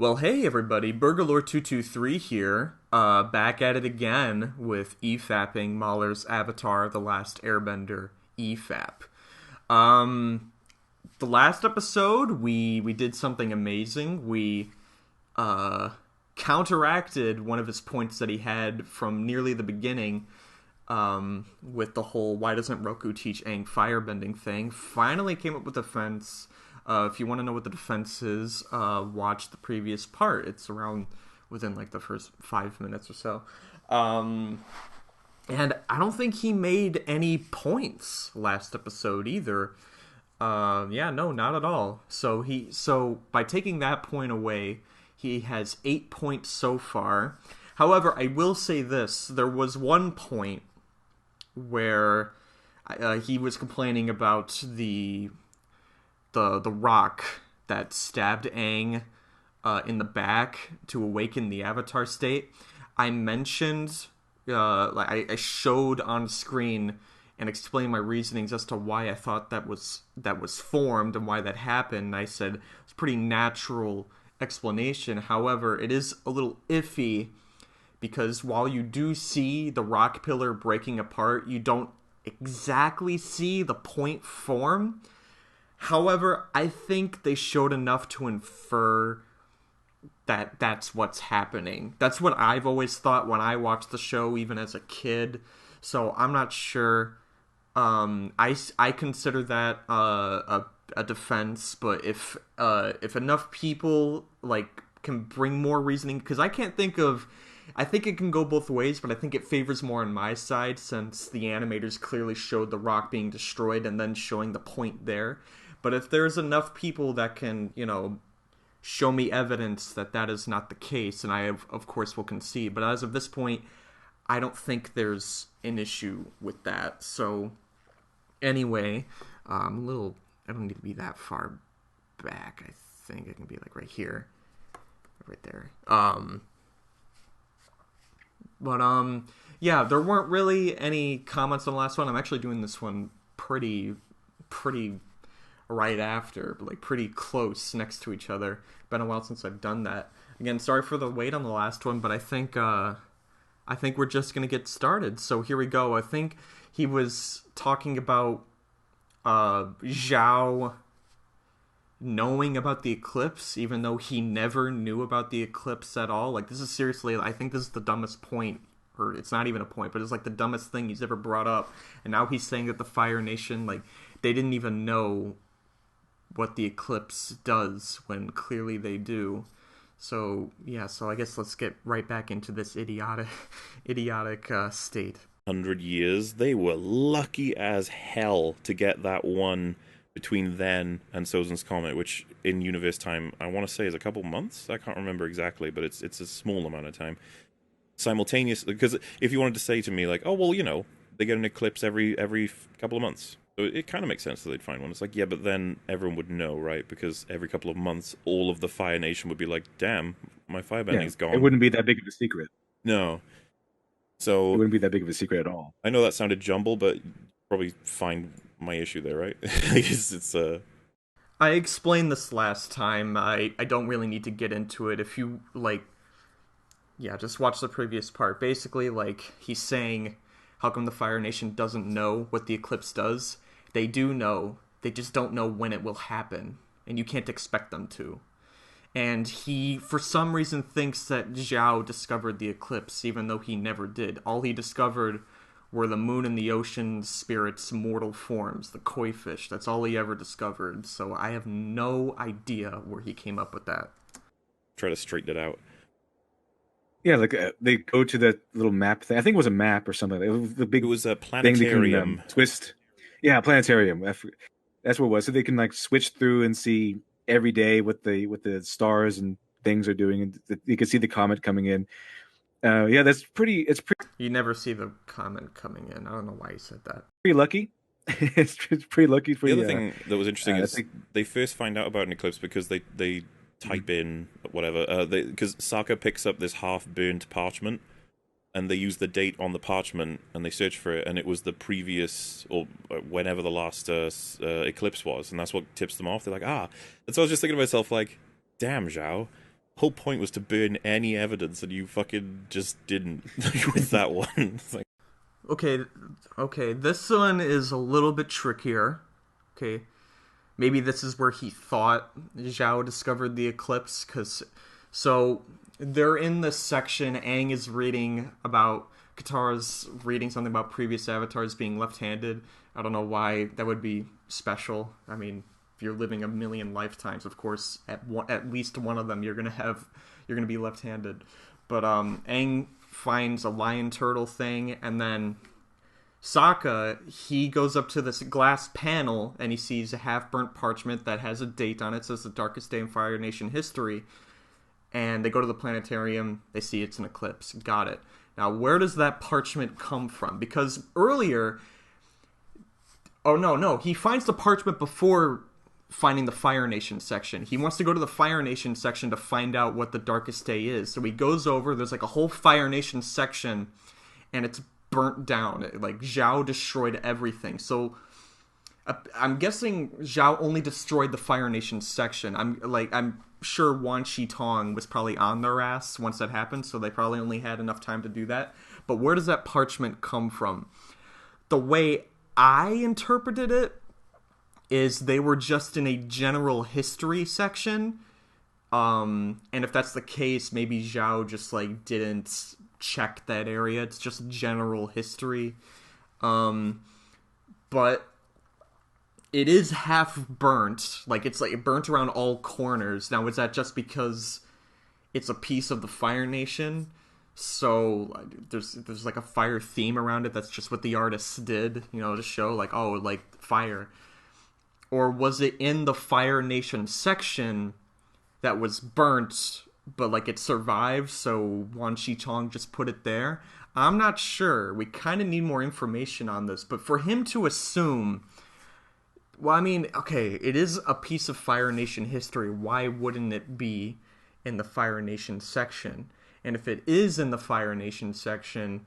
Well, hey everybody, Burgalore223 here, back at it again with EFAPPing MauLer's Avatar: The Last Airbender EFAP. The last episode, we did something amazing. We counteracted one of his points that he had from nearly the beginning, with the whole "why doesn't Roku teach Aang firebending" thing. Finally came up with a defense. If you want to know what the defense is, watch the previous part. It's around within like the first 5 minutes or so. And I don't think he made any points last episode either. Yeah, no, not at all. So by taking that point away, he has 8 points so far. However, I will say this: there was one point where he was complaining about the rock that stabbed Aang in the back to awaken the Avatar state. I mentioned, I showed on screen and explained my reasonings as to why I thought that was formed and why that happened. I said it's a pretty natural explanation. However, it is a little iffy because while you do see the rock pillar breaking apart, you don't exactly see the point form. However, I think they showed enough to infer that that's what's happening. That's what I've always thought when I watched the show, even as a kid. So I'm not sure. I consider that a defense, but if enough people can bring more reasoning, because I can't think of. I think it can go both ways, but I think it favors more on my side since the animators clearly showed the rock being destroyed and then showing the point there. But if there's enough people that can, show me evidence that that is not the case, and I, of course, will concede. But as of this point, I don't think there's an issue with that. So, anyway, I don't need to be that far back. I think I can be, right here. Right there. Yeah, there weren't really any comments on the last one. I'm actually doing this one pretty right after, but pretty close next to each other. Been a while since I've done that. Again, sorry for the wait on the last one, but I think we're just gonna get started. So here we go. I think he was talking about Zhao knowing about the eclipse, even though he never knew about the eclipse at all. This is seriously, I think this is the dumbest point, or it's not even a point, but it's the dumbest thing he's ever brought up. And now he's saying that the Fire Nation, they didn't even know what the eclipse does when clearly they do. So yeah, so I guess let's get right back into this idiotic state. 100 years, they were lucky as hell to get that one between then and Sozon's Comet, which in universe time I want to say is a couple months. I can't remember exactly, but it's a small amount of time. Simultaneously, because if you wanted to say to me oh well, they get an eclipse every couple of months, so it kind of makes sense that they'd find one. It's yeah, but then everyone would know, right? Because every couple of months, all of the Fire Nation would be like, "Damn, my firebending's gone." It wouldn't be that big of a secret. No, so it wouldn't be that big of a secret at all. I know that sounded jumble, but you probably find my issue there, right? it's I explained this last time. I don't really need to get into it. If you yeah, just watch the previous part. Basically, he's saying, how come the Fire Nation doesn't know what the eclipse does? They do know. They just don't know when it will happen, and you can't expect them to. And he, for some reason, thinks that Zhao discovered the eclipse, even though he never did. All he discovered were the moon and the ocean spirit's mortal forms, the koi fish. That's all he ever discovered. So I have no idea where he came up with that. Try to straighten it out. Yeah, they go to that little map thing. I think it was a map or something. It was the big. It was a planetarium. Thing they can, twist. Yeah, planetarium. That's what it was. So they can switch through and see every day what the stars and things are doing, and you can see the comet coming in. Yeah, that's pretty. It's pretty. You never see the comet coming in. I don't know why you said that. Pretty lucky. it's pretty lucky for the you. The other thing that was interesting is they first find out about an eclipse because they type in whatever, because Sokka picks up this half-burnt parchment, and they use the date on the parchment, and they search for it, and it was the previous, or whenever the last eclipse was, and that's what tips them off. They're like, and so I was just thinking to myself, damn, Zhao, whole point was to burn any evidence, and you fucking just didn't with that one. It's like, Okay, this one is a little bit trickier. Okay, maybe this is where he thought Zhao discovered the eclipse, so they're in this section. Aang is reading about Katara's reading something about previous avatars being left-handed. I don't know why that would be special. I mean, if you're living a million lifetimes, of course, at least one of them you're gonna be left-handed. But Aang finds a lion turtle thing, and then Sokka, he goes up to this glass panel and he sees a half-burnt parchment that has a date on it. It says the darkest day in Fire Nation history. And they go to the planetarium. They see it's an eclipse. Got it. Now, where does that parchment come from? Because earlier... Oh, no. He finds the parchment before finding the Fire Nation section. He wants to go to the Fire Nation section to find out what the darkest day is. So he goes over. There's like a whole Fire Nation section. And it's burnt down. Like, Zhao destroyed everything. So I'm guessing Zhao only destroyed the Fire Nation section. I'm sure Wan Shi Tong was probably on their ass once that happened, so they probably only had enough time to do that. But where does that parchment come from? The way I interpreted it is they were just in a general history section. And if that's the case, maybe Zhao just like didn't check that area. It's just general history. But it is half burnt. Like, it's like burnt around all corners. Now, is that just because it's a piece of the Fire Nation? So there's like a fire theme around it. That's just what the artists did, to show like, oh, like fire. Or was it in the Fire Nation section that was burnt, but like it survived, so Wan Shi Tong just put it there? I'm not sure. We kind of need more information on this. But for him to assume... Well, I mean, okay, it is a piece of Fire Nation history. Why wouldn't it be in the Fire Nation section? And if it is in the Fire Nation section,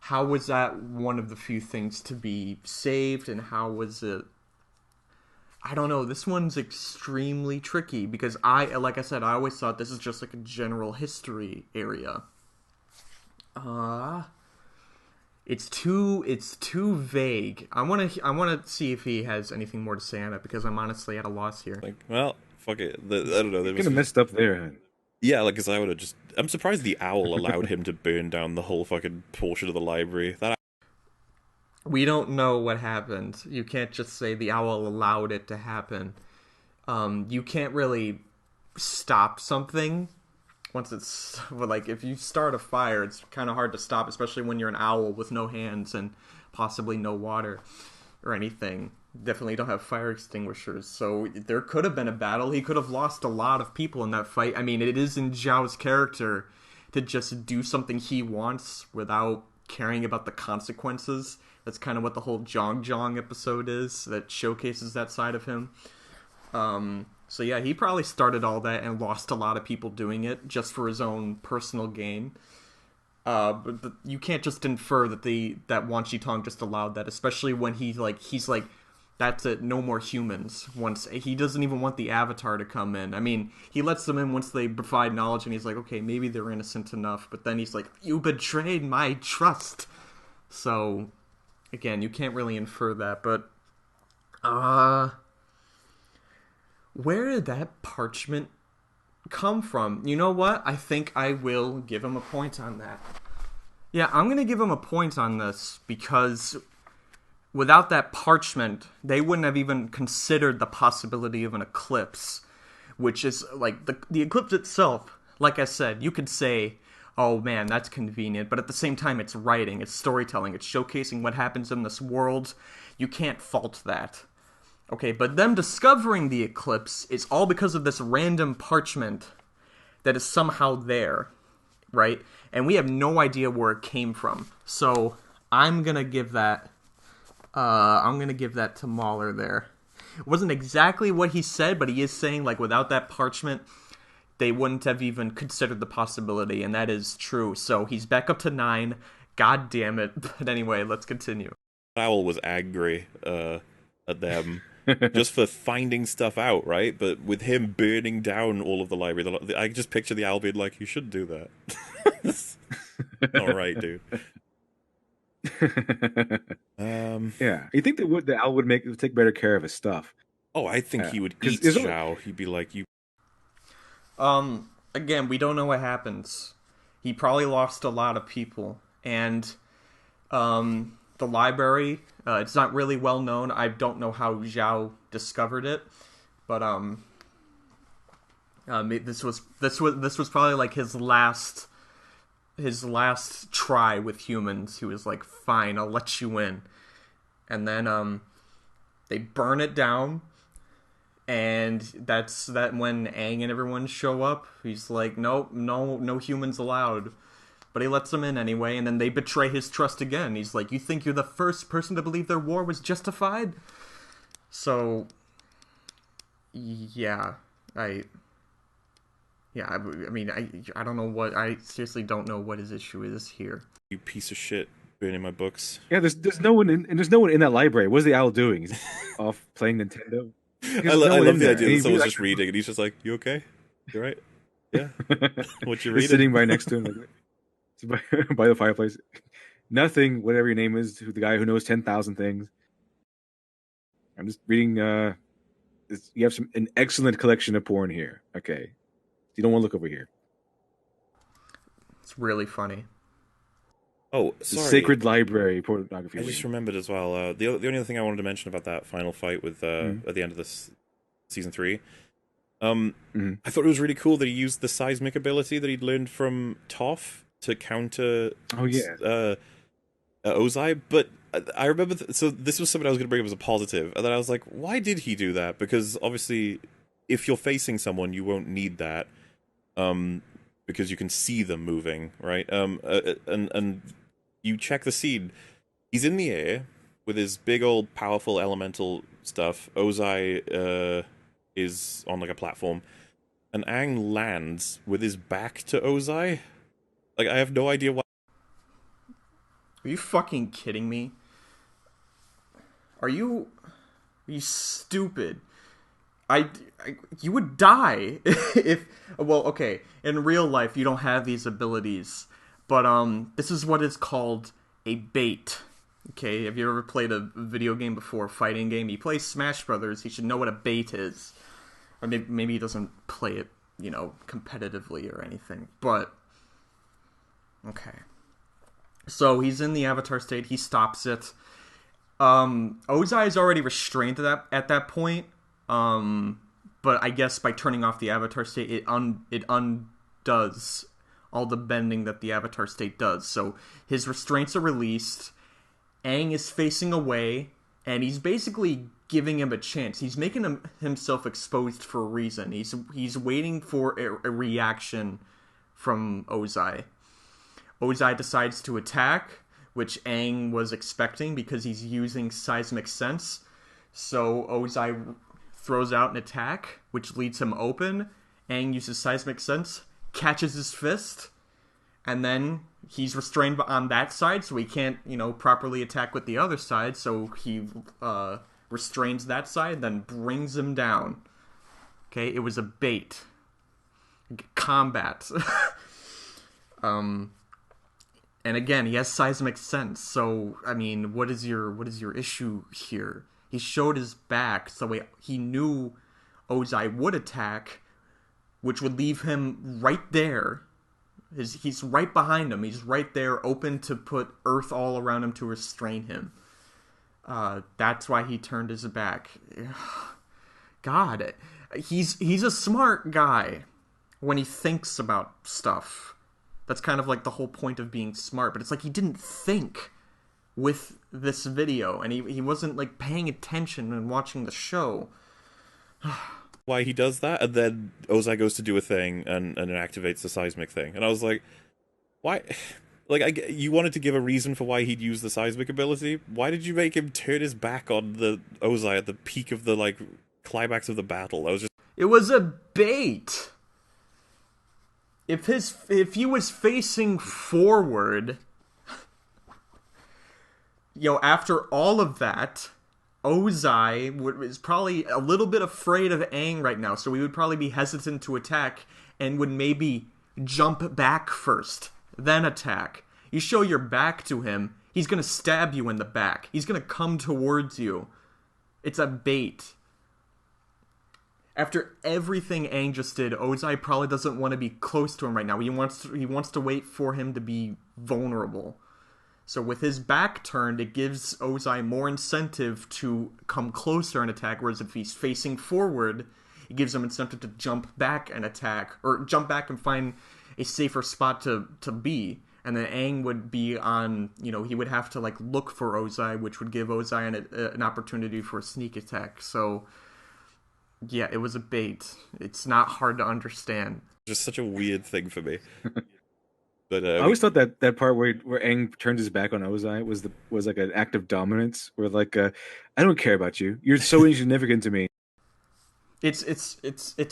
how was that one of the few things to be saved? And how was it... I don't know. This one's extremely tricky because like I said, I always thought this is just like a general history area. It's too vague. I want to see if he has anything more to say on it because I'm honestly at a loss here. like, well, fuck it. I don't know. Could have messed up there. Yeah, like, because I would have just... I'm surprised the owl allowed him to burn down the whole fucking portion of the library. We don't know what happened. You can't just say the owl allowed it to happen. You can't really stop something once it's... Like, if you start a fire, it's kind of hard to stop, especially when you're an owl with no hands and possibly no water or anything. Definitely don't have fire extinguishers. So there could have been a battle. He could have lost a lot of people in that fight. I mean, it is in Zhao's character to just do something he wants without caring about the consequences. That's kind of what the whole Zhong Zhong episode is, that showcases that side of him. So yeah, he probably started all that and lost a lot of people doing it just for his own personal gain. But you can't just infer that Wan Shi Tong just allowed that, especially when he's like, that's it, no more humans. Once he doesn't even want the Avatar to come in. I mean, he lets them in once they provide knowledge, and he's like, okay, maybe they're innocent enough. But then he's like, you betrayed my trust. So, again, you can't really infer that. But, where did that parchment come from? You know what? I think I will give him a point on that. Yeah, I'm going to give him a point on this because without that parchment, they wouldn't have even considered the possibility of an eclipse, which is like the eclipse itself. Like I said, you could say, oh man, that's convenient, but at the same time, it's writing, it's storytelling, it's showcasing what happens in this world. You can't fault that. Okay, but them discovering the eclipse is all because of this random parchment that is somehow there, right? And we have no idea where it came from. So I'm gonna give that to MauLer there. It wasn't exactly what he said, but he is saying, like, without that parchment, they wouldn't have even considered the possibility, and that is true. So he's back up to 9. God damn it. But anyway, let's continue. Owl was angry at them. just for finding stuff out, right? But with him burning down all of the library, I just picture the owl being like, "You shouldn't do that." All right, dude. Yeah, you think the owl would take better care of his stuff? Oh, I think he would Because eat Zhao. He'd be like, "You." Again, we don't know what happens. He probably lost a lot of people, and the library, it's not really well known. I don't know how Zhao discovered it, but this was probably like his last try with humans. He was like, "Fine, I'll let you in," and then they burn it down. And that's when Aang and everyone show up. He's like, nope, no humans allowed. But he lets them in anyway, and then they betray his trust again. He's like, you think you're the first person to believe their war was justified? So, yeah, I mean, I don't know what, I seriously don't know what his issue is here. You piece of shit, burning my books. Yeah, there's no one in that library. What's the owl doing? He's off playing Nintendo. I love the idea that someone's just reading, and he's just like, "You okay? You right? Yeah. What you reading?" Sitting right next to him, like, by the fireplace. Nothing. Whatever your name is, the guy who knows 10,000 things. I'm just reading. You have an excellent collection of porn here. Okay, you don't want to look over here. It's really funny. Oh, sorry. The sacred library pornography. I just remembered as well. The only other thing I wanted to mention about that final fight with at the end of this season 3, I thought it was really cool that he used the seismic ability that he'd learned from Toph to counter. Ozai. But I remember. So this was something I was going to bring up as a positive, and then I was like, why did he do that? Because obviously, if you're facing someone, you won't need that, because you can see them moving, right? And you check the scene. He's in the air with his big old powerful elemental stuff. Ozai is on like a platform, and Aang lands with his back to Ozai. Like, I have no idea why. Are you fucking kidding me? Are you stupid? You would die if. Well, okay. In real life, you don't have these abilities. But this is what is called a bait. Okay, have you ever played a video game before, a fighting game? He plays Smash Brothers, he should know what a bait is. Or maybe he doesn't play it, competitively or anything. But, okay. So he's in the Avatar state, he stops it. Ozai is already restrained at that point. But I guess by turning off the Avatar state, it undoes all the bending that the Avatar state does. So his restraints are released. Aang is facing away, and he's basically giving him a chance. He's making himself exposed for a reason. He's waiting for a reaction from Ozai. Ozai decides to attack, which Aang was expecting because he's using seismic sense. So Ozai throws out an attack, which leads him open. Aang uses seismic sense, catches his fist, and then he's restrained on that side, so he can't, properly attack with the other side, so he restrains that side, then brings him down. Okay, it was a bait. Combat. And again, he has seismic sense, so, I mean, what is your issue here? He showed his back, so he knew Ozai would attack, which would leave him right there. He's right behind him. He's right there, open to put earth all around him to restrain him. That's why he turned his back. God, he's a smart guy when he thinks about stuff. That's kind of like the whole point of being smart. But it's like he didn't think with this video, and he wasn't like paying attention and watching the show. Why he does that, and then Ozai goes to do a thing and it activates the seismic thing, and I was like, why? Like, you wanted to give a reason for why he'd use the seismic ability. Why did you make him turn his back on the Ozai at the peak of the climax of the battle? It was a bait. If he was facing forward, after all of that, Ozai is probably a little bit afraid of Aang right now, so he would probably be hesitant to attack and would maybe jump back first, then attack. You show your back to him, he's gonna stab you in the back. He's gonna come towards you. It's a bait. After everything Aang just did, Ozai probably doesn't want to be close to him right now. He wants to wait for him to be vulnerable. So with his back turned, it gives Ozai more incentive to come closer and attack, whereas if he's facing forward, it gives him incentive to jump back and attack, or jump back and find a safer spot to be. And then Aang would be on, he would have to look for Ozai, which would give Ozai an opportunity for a sneak attack. So yeah, it was a bait. It's not hard to understand. Just such a weird thing for me. But I always thought that part where Aang turned his back on Ozai was like an act of dominance, where I don't care about you. You're so insignificant to me. It's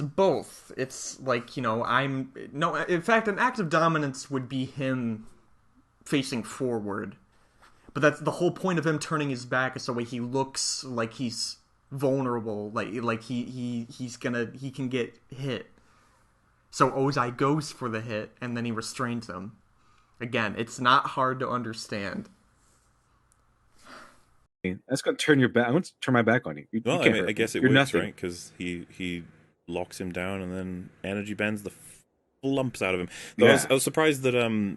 both. It's in fact, an act of dominance would be him facing forward. But that's the whole point of him turning his back, is so way he looks like he's vulnerable, he can get hit. So Ozai goes for the hit, and then he restrains him. Again, it's not hard to understand. That's going to turn your back. I want to turn my back on you. Well, I guess it You're works, nothing. right? Because he locks him down, and then energy bends the flumps out of him. Though Yeah. I was surprised that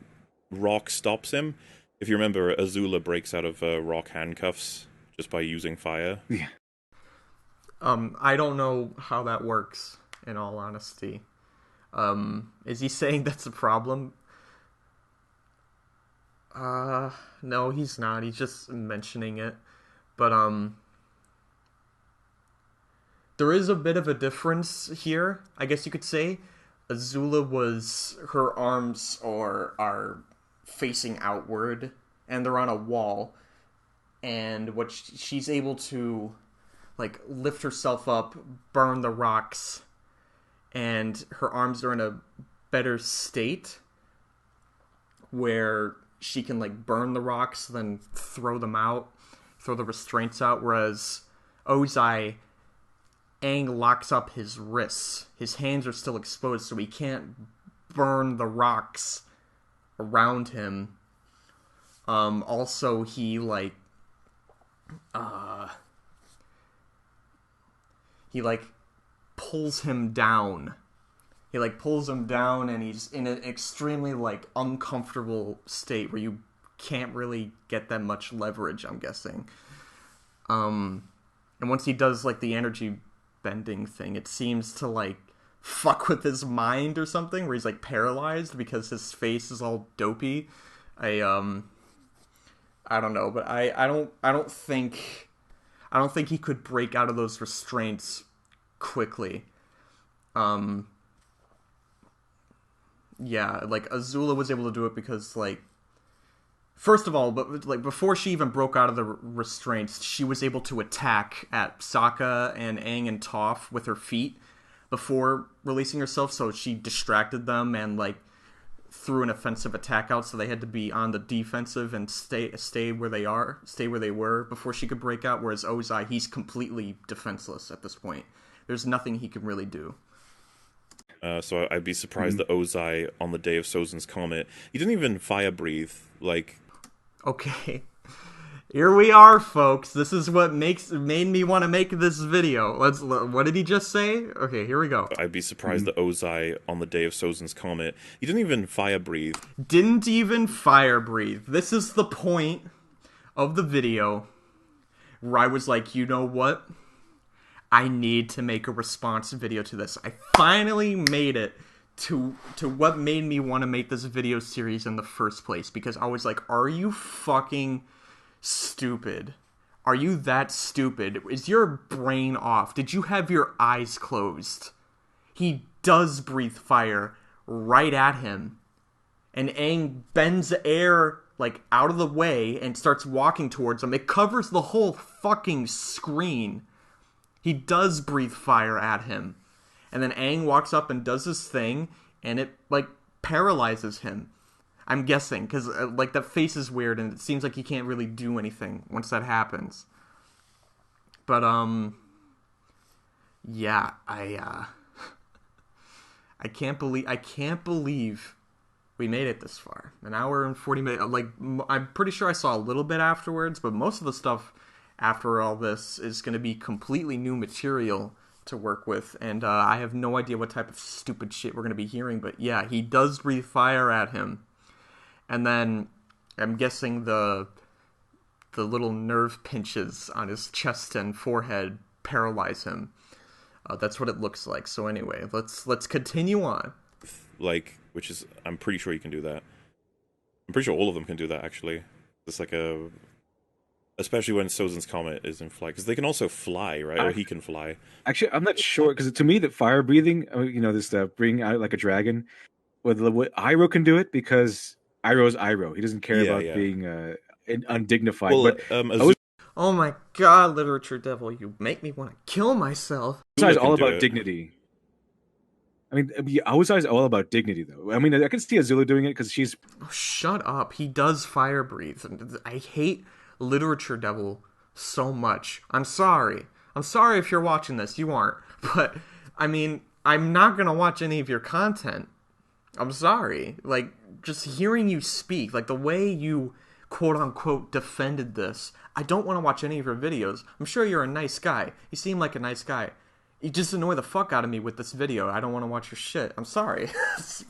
Rock stops him. If you remember, Azula breaks out of Rock handcuffs just by using fire. Yeah. I don't know how that works, in all honesty. Is he saying that's a problem? No, he's not. He's just mentioning it. But, there is a bit of a difference here, I guess you could say. Azula her arms are facing outward, and they're on a wall. And what she's able to, lift herself up, burn the rocks, and her arms are in a better state where she can burn the rocks, then throw them out, throw the restraints out, whereas Ozai, Aang locks up his wrists. His hands are still exposed, so he can't burn the rocks around him. Also, he pulls him down. He pulls him down, and he's in an extremely uncomfortable state where you can't really get that much leverage, I'm guessing. And once he does the energy bending thing, it seems to fuck with his mind or something, where he's paralyzed because his face is all dopey. I don't know, but I don't think he could break out of those restraints quickly. Yeah, Azula was able to do it because first of all, but before she even broke out of the restraints, she was able to attack at Sokka and Aang and Toph with her feet before releasing herself, so she distracted them and threw an offensive attack out, so they had to be on the defensive and stay where they were before she could break out, whereas Ozai, he's completely defenseless at this point. There's nothing he can really do. So I'd be surprised that Ozai, on the day of Sozin's Comet, he didn't even fire breathe. Okay. Here we are, folks. This is what made me want to make this video. What did he just say? Okay, here we go. I'd be surprised that Ozai, on the day of Sozin's Comet, he didn't even fire breathe. Didn't even fire breathe. This is the point of the video where I was like, you know what? I need to make a response video to this. I finally made it to what made me want to make this video series in the first place, because I was like, are you fucking stupid? Are you that stupid? Is your brain off? Did you have your eyes closed? He does breathe fire right at him, and Aang bends the air out of the way and starts walking towards him. It covers the whole fucking screen. He does breathe fire at him. And then Aang walks up and does his thing, and it, paralyzes him. I'm guessing, because, that face is weird, and it seems like he can't really do anything once that happens. But yeah, I can't believe we made it this far. An hour and 40 minutes. Like, I'm pretty sure I saw a little bit afterwards, but most of the stuff after all this is going to be completely new material to work with, and I have no idea what type of stupid shit we're going to be hearing, but yeah, he does breathe fire at him. And then I'm guessing the little nerve pinches on his chest and forehead paralyze him. That's what it looks like. So anyway, let's continue on. Like, which is, I'm pretty sure you can do that. I'm pretty sure all of them can do that, actually. It's like especially when Sozin's Comet is in flight, because they can also fly, right? Or he can fly. Actually, I'm not sure, because to me, that fire breathing, this bringing out like a dragon, what Iroh can do it, because Iroh's Iroh. He doesn't care about being undignified. Well, but oh my god, Literature Devil, you make me want to kill myself. Ozai's all about dignity. I mean, Ozai's all about dignity, though. I mean, I can see Azula doing it because she's... Oh, shut up. He does fire breathe. I hate Literature Devil so much. I'm sorry. I'm sorry if you're watching this. You aren't. But, I mean, I'm not going to watch any of your content. I'm sorry. Like, just hearing you speak, like the way you quote-unquote defended this, I don't want to watch any of your videos. I'm sure you're a nice guy. You seem like a nice guy. You just annoy the fuck out of me with this video. I don't want to watch your shit. I'm sorry.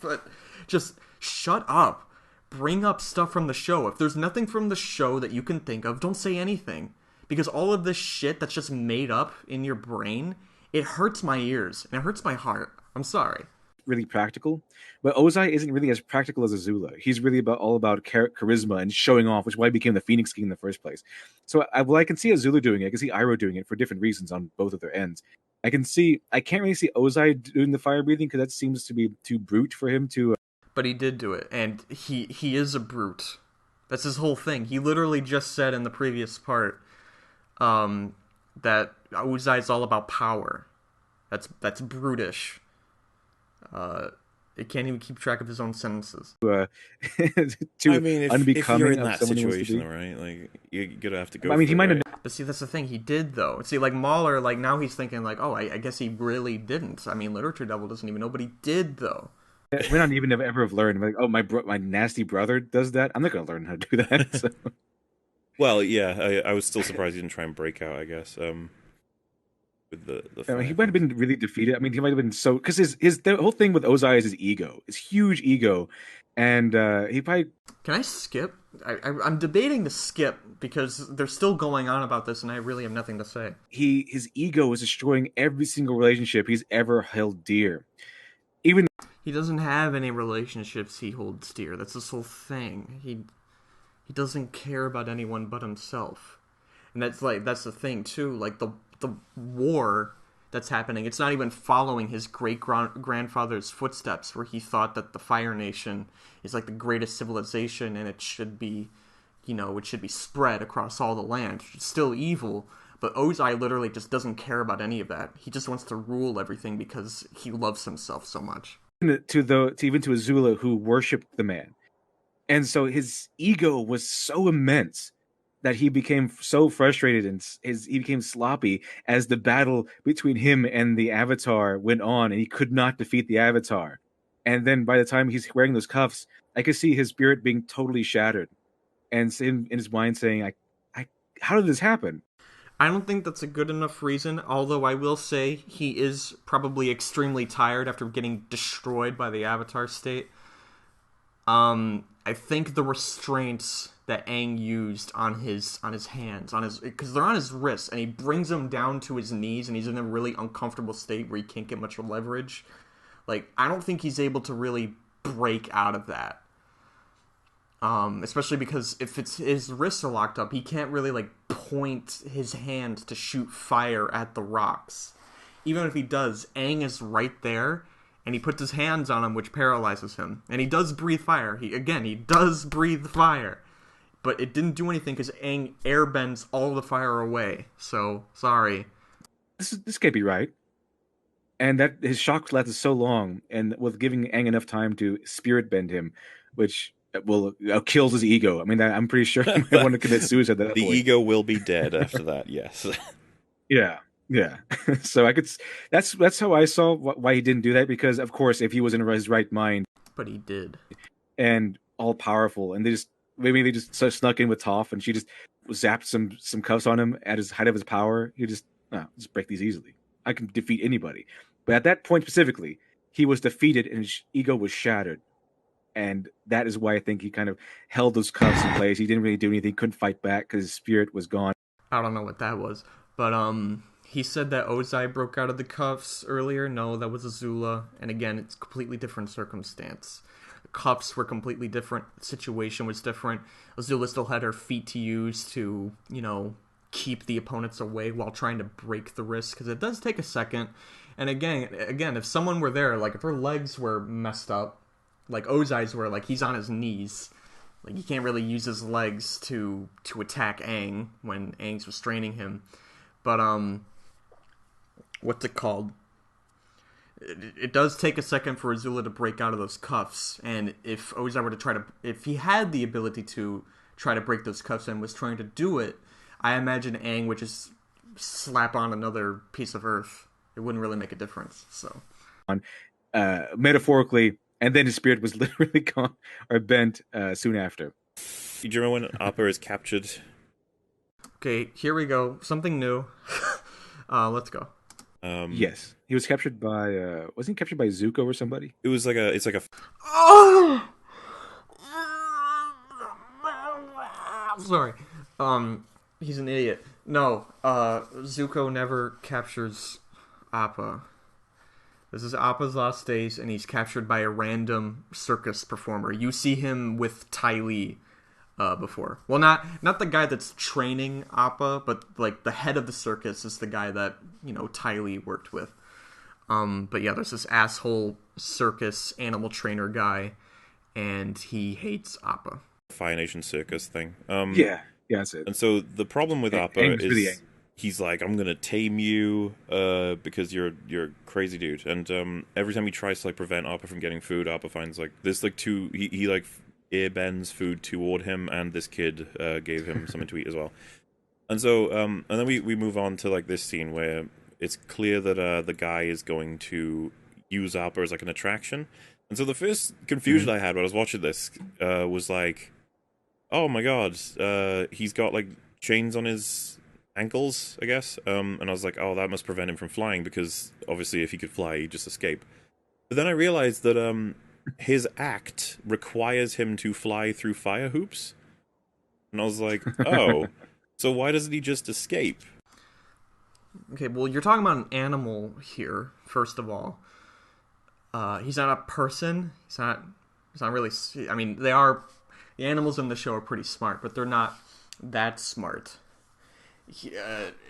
But just shut up. Bring up stuff from the show. If there's nothing from the show that you can think of, don't say anything. Because all of this shit that's just made up in your brain, it hurts my ears and it hurts my heart. I'm sorry. Really practical, but Ozai isn't really as practical as Azula. He's really all about charisma and showing off, which is why he became the Phoenix King in the first place. So I can see Azula doing it. I can see Iroh doing it for different reasons on both of their ends. I can't really see Ozai doing the fire breathing because that seems to be too brute for him to. But he did do it, and he is a brute. That's his whole thing. He literally just said in the previous part that Ozai is all about power. That's brutish. It can't even keep track of his own sentences. I mean, if you're in that situation, right? Like, you're gonna have to go. I mean, he might have. But see, that's the thing. He did, though. See, like MauLer, like now he's thinking, like, oh, I guess he really didn't. I mean, Literature Devil doesn't even know, but he did, though. We're not even ever have learned. Like, oh, my nasty brother does that. I'm not gonna learn how to do that. So. Well, yeah, I was still surprised he didn't try and break out, I guess. With the he might have been really defeated. I mean, he might have been so, because the whole thing with Ozai is his ego, his huge ego, and he probably. Can I skip? I'm debating to skip because they're still going on about this, and I really have nothing to say. His ego is destroying every single relationship he's ever held dear. Even he doesn't have any relationships he holds dear. That's his whole thing. He doesn't care about anyone but himself, and that's the thing too. Like the war that's happening, it's not even following his great-grandfather's footsteps, where he thought that the Fire Nation is like the greatest civilization and it should be spread across all the land. It's still evil, but Ozai literally just doesn't care about any of that. He just wants to rule everything because he loves himself so much. Even to Azula, who worshipped the man, and so his ego was so immense that he became so frustrated and he became sloppy as the battle between him and the Avatar went on, and he could not defeat the Avatar. And then by the time he's wearing those cuffs, I could see his spirit being totally shattered, and in his mind saying, how did this happen? I don't think that's a good enough reason, although I will say he is probably extremely tired after getting destroyed by the Avatar state. I think the restraints that Aang used on his hands, because they're on his wrists, and he brings them down to his knees, and he's in a really uncomfortable state where he can't get much leverage. Like, I don't think he's able to really break out of that. Especially because if his wrists are locked up, he can't really, like, point his hand to shoot fire at the rocks. Even if he does, Aang is right there, and he puts his hands on him, which paralyzes him. And he does breathe fire. He does breathe fire. But it didn't do anything because Aang airbends all the fire away. So, sorry. This can't be right. And that his shock lasted so long, and with giving Aang enough time to spirit bend him, which kills his ego. I mean, I'm pretty sure he might want to commit suicide at that point. The ego will be dead after that, yes. Yeah, yeah. So that's how I saw why he didn't do that, because of course if he was in his right mind But he did. and all powerful, and they just snuck in with Toph, and she just zapped some cuffs on him at his height of his power. He just, no, just break these easily. I can defeat anybody. But at that point specifically, he was defeated and his ego was shattered. And that is why I think he kind of held those cuffs in place. He didn't really do anything, couldn't fight back because his spirit was gone. I don't know what that was, but he said that Ozai broke out of the cuffs earlier. No, that was Azula, and again, it's completely different circumstance. The cuffs were completely different. The situation was different. Azula still had her feet to use to, keep the opponents away while trying to break the wrist, because it does take a second. And again, if someone were there, like if her legs were messed up, like Ozai's were, like he's on his knees. Like, he can't really use his legs to attack Aang when Aang's restraining him. But, what's it called? It does take a second for Azula to break out of those cuffs. And if Ozai were to if he had the ability to try to break those cuffs and was trying to do it, I imagine Aang would just slap on another piece of earth. It wouldn't really make a difference, so. Metaphorically, and then his spirit was literally gone or bent soon after. Do you remember when Appa is captured? Okay, here we go. Something new. Let's go. Yes, he was captured by. Wasn't he captured by Zuko or somebody? It was like a. Oh! Sorry. He's an idiot. No, Zuko never captures Appa. This is Appa's last days, and he's captured by a random circus performer. You see him with Ty Lee before. Well, not the guy that's training Appa, but like the head of the circus is the guy that Ty Lee worked with. But yeah, there's this asshole circus animal trainer guy, and he hates Appa. Fire Nation circus thing. Yeah, that's it. And so the problem with Appa is really he's like, I'm gonna tame you because you're a crazy dude. And every time he tries to like prevent Appa from getting food, Appa finds like there's like two. He like airbends food toward him, and this kid gave him something to eat as well. And so and then we move on to like this scene where it's clear that the guy is going to use Appa as like an attraction. And so the first confusion I had when I was watching this was like, oh my god, he's got like chains on his ankles, I guess. And I was like, oh, that must prevent him from flying, because obviously if he could fly, he'd just escape. But then I realized that his act requires him to fly through fire hoops. And I was like, oh, so why doesn't he just escape? Okay, well, you're talking about an animal here, first of all. He's not a person. He's not really... I mean, they are... The animals in the show are pretty smart, but they're not that smart.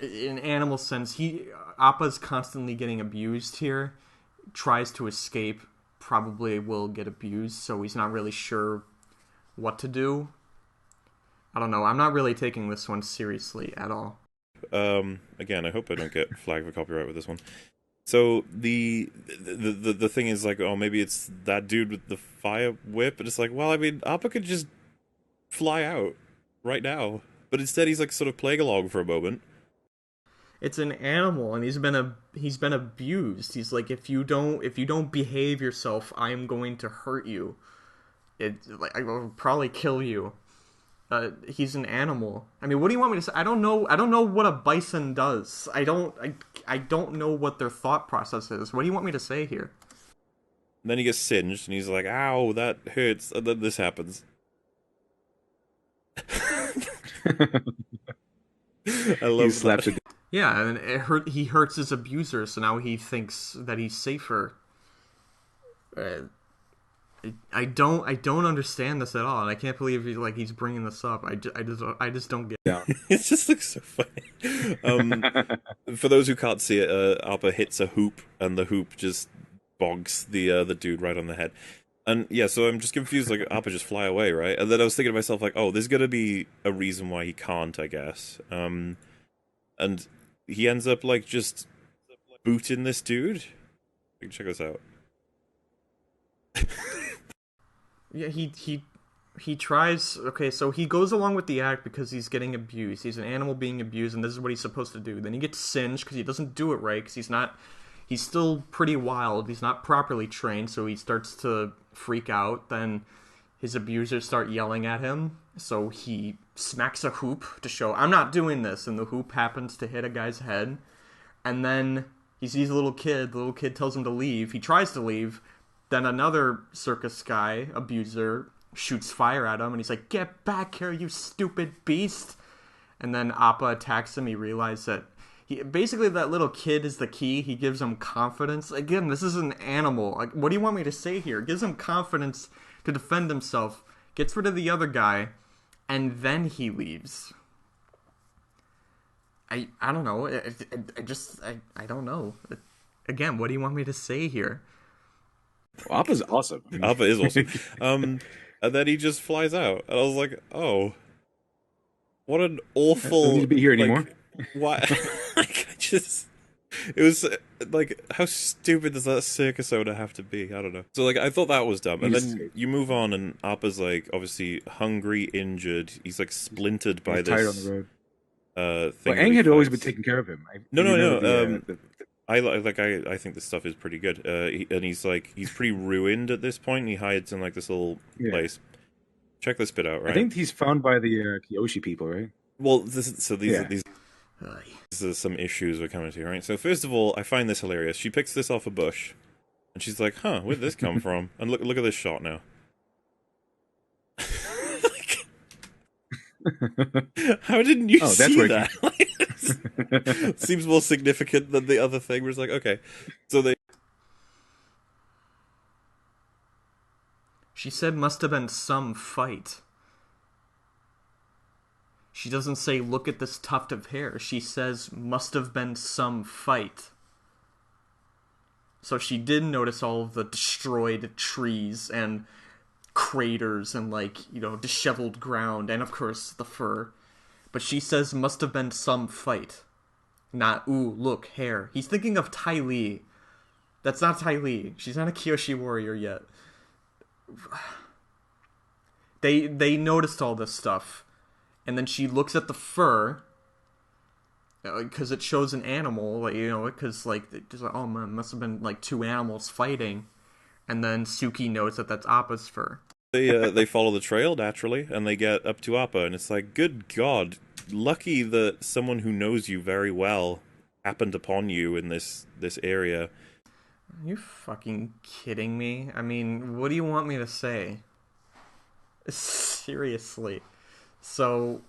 In animal sense, Appa's constantly getting abused here. Tries to escape, probably will get abused, so he's not really sure what to do. I don't know. I'm not really taking this one seriously at all. Again, I hope I don't get flagged for copyright with this one. So the thing is like, oh, maybe it's that dude with the fire whip, and it's like, well, I mean, Appa could just fly out right now, but instead he's like sort of playing along for a moment. It's an animal, and he's been abused. He's like, if you don't behave yourself, I am going to hurt you. I will probably kill you. He's an animal. I mean, what do you want me to say? I don't know what a bison does. I don't know what their thought process is. What do you want me to say here? And then he gets singed, and he's like, ow, that hurts. And then this happens. I love that. Yeah, and he hurts his abuser, so now he thinks that he's safer. I don't understand this at all, and I can't believe he's bringing this up. I just don't get it. It just looks so funny. For those who can't see it, Appa hits a hoop, and the hoop just bogs the dude right on the head. And yeah, so I'm just confused, like, Appa just fly away, right? And then I was thinking to myself, like, oh, there's gonna be a reason why he can't, I guess. And he ends up, like, just booting this dude. You can check this out. Yeah, he he tries. Okay, so he goes along with the act because he's getting abused. He's an animal being abused, and this is what he's supposed to do. Then he gets singed because he doesn't do it right. Because he's not. He's still pretty wild. He's not properly trained, so he starts to freak out. Then his abusers start yelling at him, so he smacks a hoop to show I'm not doing this, and the hoop happens to hit a guy's head. And then he sees a little kid. The little kid tells him to leave. He tries to leave. Then another circus guy, abuser, shoots fire at him, and he's like, "Get back here, you stupid beast!" And then Appa attacks him. He realizes that basically that little kid is the key. He gives him confidence. Again, this is an animal. Like, what do you want me to say here? It gives him confidence to defend himself, gets rid of the other guy, and then he leaves. I don't know. I don't know. Again, what do you want me to say here? Well, Appa's awesome. Appa is awesome. And then he just flies out. And I was like, oh, what an awful... I don't need to be here anymore. Why? It was like, how stupid does that circus owner have to be? I don't know. So, like, I thought that was dumb. And then you move on, and Appa's, like, obviously hungry, injured. He's, like, splintered by He's tired on the road. Thing. Well, Aang had always been taking care of him. No. I think this stuff is pretty good. He's pretty ruined at this point. And he hides in, like, this little place. Check this bit out, right? I think he's found by the Kyoshi people, right? Well, these are some issues we're coming to, right? So first of all, I find this hilarious. She picks this off a bush, and she's like, "Huh, where'd this come from?" And look at this shot now. How didn't you see that? Seems more significant than the other thing. Where it's like, okay, so they. She said must have been some fight. She doesn't say, look at this tuft of hair. She says, must have been some fight. So she did notice all of the destroyed trees and craters and, like, disheveled ground, and of course the fur. But she says, must have been some fight. Not, ooh, look, hair. He's thinking of Ty Lee. That's not Ty Lee. She's not a Kyoshi warrior yet. They noticed all this stuff. And then she looks at the fur, because it shows an animal, because, oh man, must have been, like, two animals fighting. And then Suki knows that that's Appa's fur. They follow the trail, naturally, and they get up to Appa, and it's like, good God, lucky that someone who knows you very well happened upon you in this area. Are you fucking kidding me? I mean, what do you want me to say? Seriously. So,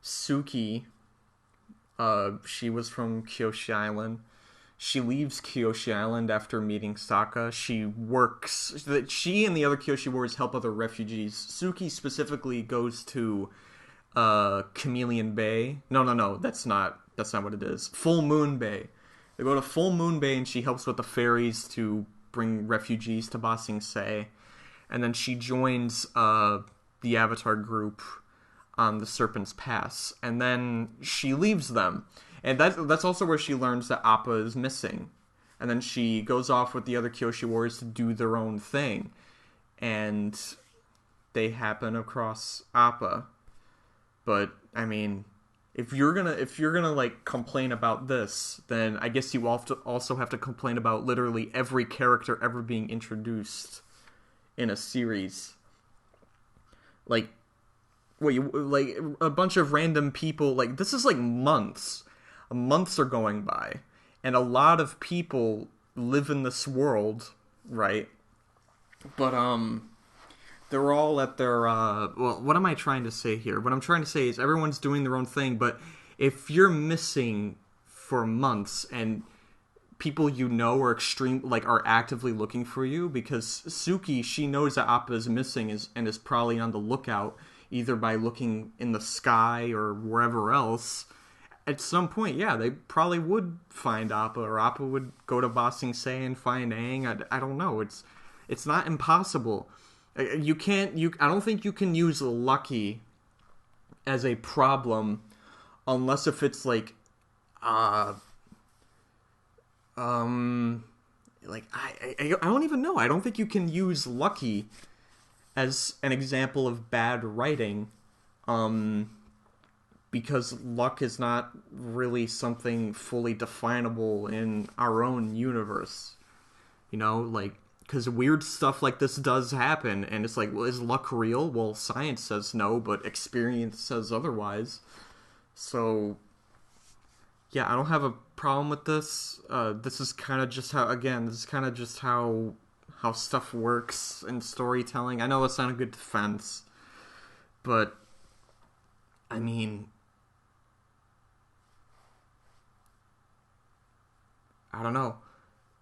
Suki, she was from Kyoshi Island. She leaves Kyoshi Island after meeting Sokka. She and the other Kyoshi warriors help other refugees. Suki specifically goes to Chameleon Bay. No, that's not what it is. Full Moon Bay. They go to Full Moon Bay, and she helps with the ferries to bring refugees to Ba Sing Se. And then she joins the Avatar group on the Serpent's Pass. And then she leaves them. And that's also where she learns that Appa is missing. And then she goes off with the other Kyoshi warriors to do their own thing. And they happen across Appa. But, I mean, if you're gonna like complain about this, then I guess you also have to complain about literally every character ever being introduced in a series. Like, a bunch of random people. Like, this is like months. Months are going by, and a lot of people live in this world, right? But they're all at their, well, what am I trying to say here? What I'm trying to say is everyone's doing their own thing, but if you're missing for months and people are actively looking for you, because Suki, she knows that Appa is missing and is probably on the lookout, either by looking in the sky or wherever else. At some point, yeah, they probably would find Appa, or Appa would go to Ba Sing Se and find Aang. I don't know. It's not impossible. I don't think you can use lucky as a problem unless if it's like Like I don't even know. I don't think you can use lucky as an example of bad writing, because luck is not really something fully definable in our own universe. Like, because weird stuff like this does happen, and it's like, well, is luck real? Well, science says no, but experience says otherwise. So, yeah, I don't have a problem with this. This is kind of just how stuff works in storytelling. I know it's not a good defense, but I mean, I don't know.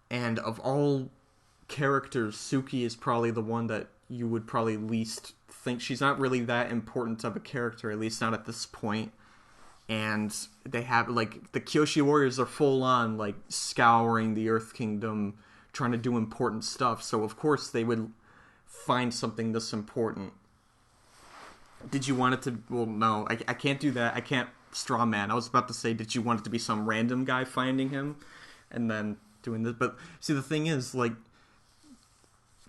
And of all characters, Suki is probably the one that you would probably least think. She's not really that important of a character, at least not at this point. And they have, like, the Kyoshi Warriors are full on, like, scouring the Earth Kingdom, trying to do important stuff. So, of course, they would find something this important. Did you want it to... Well, no, I can't do that. I can't straw man. I was about to say, did you want it to be some random guy finding him and then doing this? But, see, the thing is, like,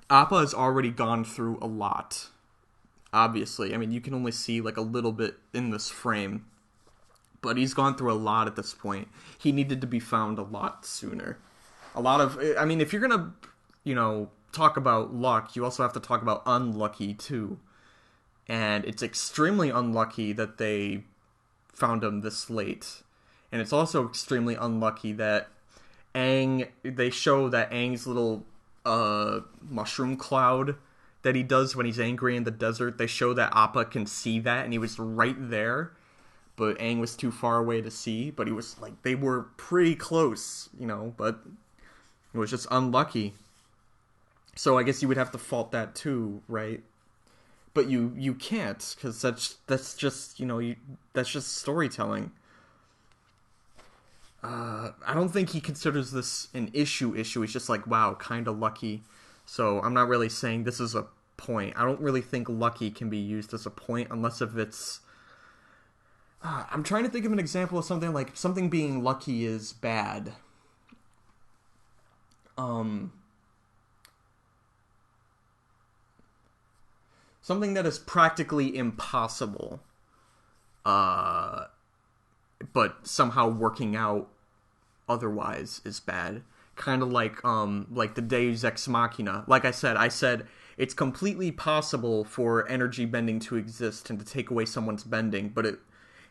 Appa has already gone through a lot. Obviously. I mean, you can only see, like, a little bit in this frame. But he's gone through a lot at this point. He needed to be found a lot sooner. I mean, if you're gonna, talk about luck, you also have to talk about unlucky, too. And it's extremely unlucky that they found him this late. And it's also extremely unlucky that they show that Aang's little, mushroom cloud that he does when he's angry in the desert, they show that Appa can see that, and he was right there. But Aang was too far away to see, but he was, like, they were pretty close, but it was just unlucky. So I guess you would have to fault that too, right? But you can't, because that's just, that's just storytelling. I don't think he considers this an issue. He's just like, wow, kind of lucky. So I'm not really saying this is a point. I don't really think lucky can be used as a point, unless if it's... I'm trying to think of an example of something like something being lucky is bad. Something that is practically impossible, but somehow working out otherwise is bad. Kind of like the Deus Ex Machina. Like I said it's completely possible for energy bending to exist and to take away someone's bending, but it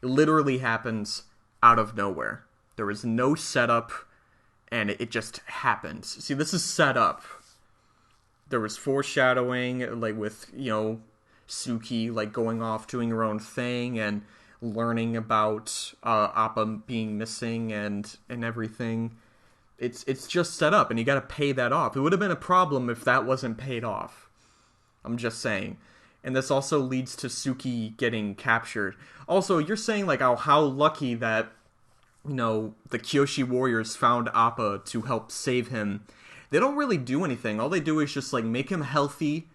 literally happens out of nowhere. There is no setup, and it just happens. See, this is set up. There was foreshadowing, like with, Suki, like, going off doing her own thing and learning about Appa being missing and everything. It's just set up, and you gotta pay that off. It would have been a problem if that wasn't paid off. I'm just saying. And this also leads to Suki getting captured. Also, you're saying, like, how lucky that, the Kyoshi Warriors found Appa to help save him. They don't really do anything. All they do is just, like, make him healthy,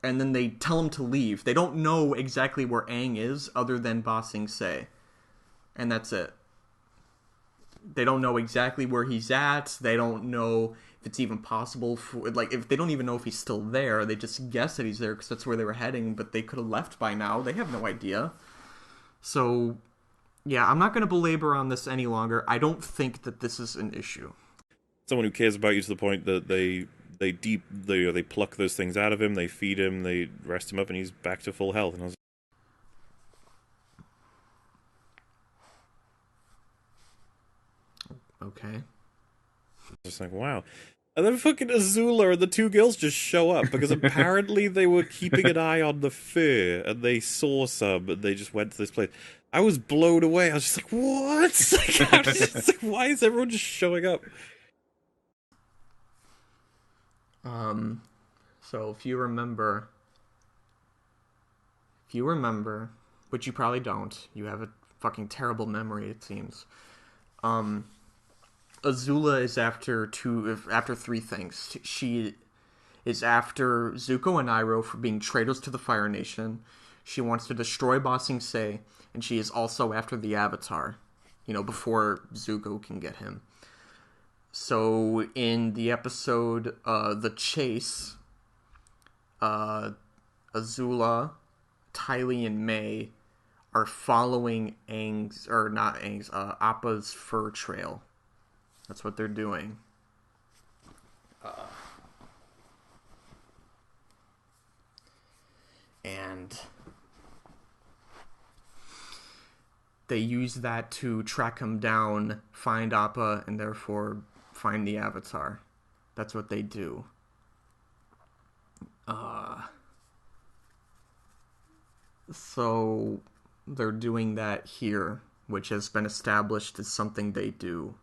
and then they tell him to leave. They don't know exactly where Aang is, other than Ba Sing Se. And that's it. They don't know exactly where he's at. They don't know if it's even possible for, like, if they don't even know if he's still there. They just guess that he's there because that's where they were heading, but they could have left by now. They have no idea. So, yeah, I'm not going to belabor on this any longer. I don't think that this is an issue. Someone who cares about you to the point that they pluck those things out of him, they feed him, they rest him up, and he's back to full health. And I was okay. Just like, wow. And then fucking Azula and the two girls just show up, because apparently they were keeping an eye on the fur, and they saw some, and they just went to this place. I was blown away. I was just like, what? Why is everyone just showing up? So if you remember, which you probably don't, you have a fucking terrible memory, it seems. Azula is after three things. She is after Zuko and Iroh for being traitors to the Fire Nation. She wants to destroy Ba Sing Se, and she is also after the Avatar, before Zuko can get him. So in the episode The Chase, Azula, Tylee, and May are following Appa's fur trail. That's what they're doing. And they use that to track him down, find Appa, and therefore find the Avatar. That's what they do. So they're doing that here, which has been established as something they do.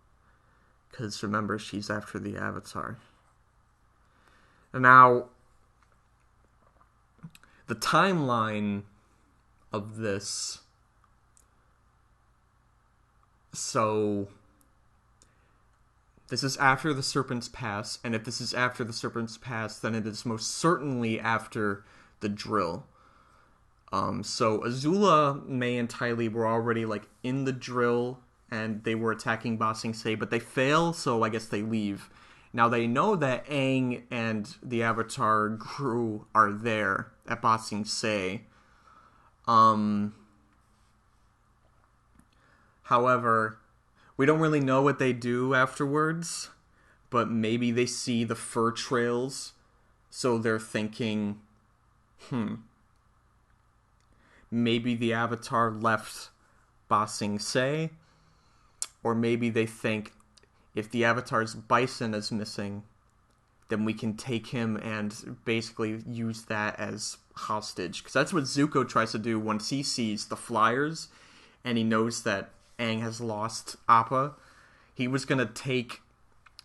Because remember, she's after the Avatar. Now, the timeline of this. So, this is after the Serpent's Pass, and if this is after the Serpent's Pass, then it is most certainly after the drill. So Azula, May, and Tylee were already in the drill, and they were attacking Ba Sing Se, but they fail, so I guess they leave. Now they know that Aang and the Avatar crew are there at Ba Sing Se. However, we don't really know what they do afterwards, but maybe they see the fur trails, so they're thinking, maybe the Avatar left Ba Sing Se, or maybe they think if the Avatar's bison is missing, then we can take him and basically use that as hostage. Because that's what Zuko tries to do once he sees the flyers, and he knows that Aang has lost Appa. He was going to take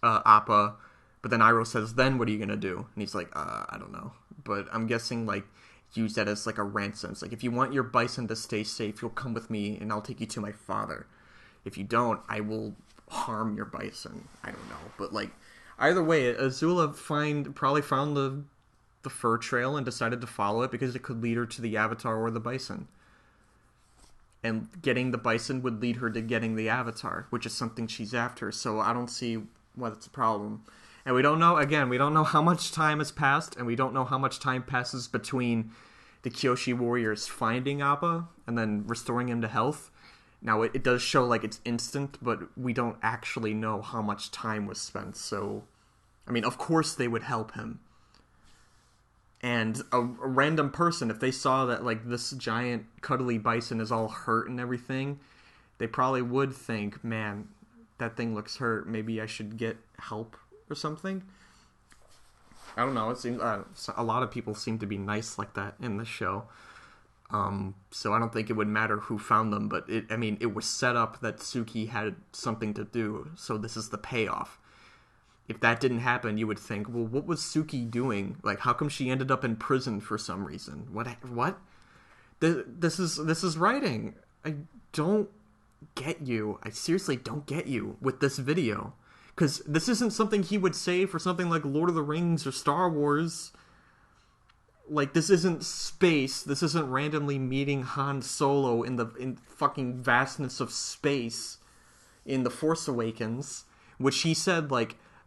Appa, but then Iroh says, then what are you going to do? And he's like, I don't know. But I'm guessing, use that as, a ransom. It's if you want your bison to stay safe, you'll come with me, and I'll take you to my father. If you don't, I will harm your bison. I don't know. But, either way, Azula probably found the fur trail and decided to follow it because it could lead her to the Avatar or the bison. And getting the bison would lead her to getting the Avatar, which is something she's after. So I don't see what's a problem. And we don't know how much time has passed, and we don't know how much time passes between the Kyoshi warriors finding Appa and then restoring him to health. Now, it does show it's instant, but we don't actually know how much time was spent. So, of course they would help him. And a random person, if they saw that, this giant cuddly bison is all hurt and everything, they probably would think, man, that thing looks hurt. Maybe I should get help or something. I don't know. It seems a lot of people seem to be nice like that in the show. So I don't think it would matter who found them, but it was set up that Suki had something to do, so this is the payoff. If that didn't happen, you would think, well, what was Suki doing? How come she ended up in prison for some reason? What? This is writing. I don't get you. I seriously don't get you with this video. Because this isn't something he would say for something like Lord of the Rings or Star Wars. This isn't space. This isn't randomly meeting Han Solo in fucking vastness of space in The Force Awakens, which he said,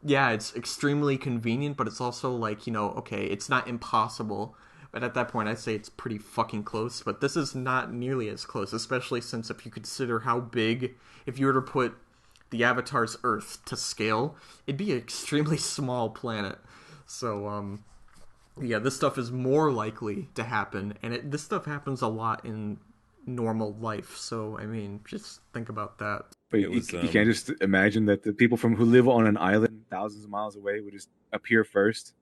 yeah, it's extremely convenient, but it's also okay, it's not impossible. But at that point, I'd say it's pretty fucking close. But this is not nearly as close, especially since if you consider how big, if you were to put the Avatar's Earth to scale, it'd be an extremely small planet. So, yeah, this stuff is more likely to happen, and this stuff happens a lot in normal life. So, just think about that. But you can't just imagine that the people who live on an island thousands of miles away would just appear first.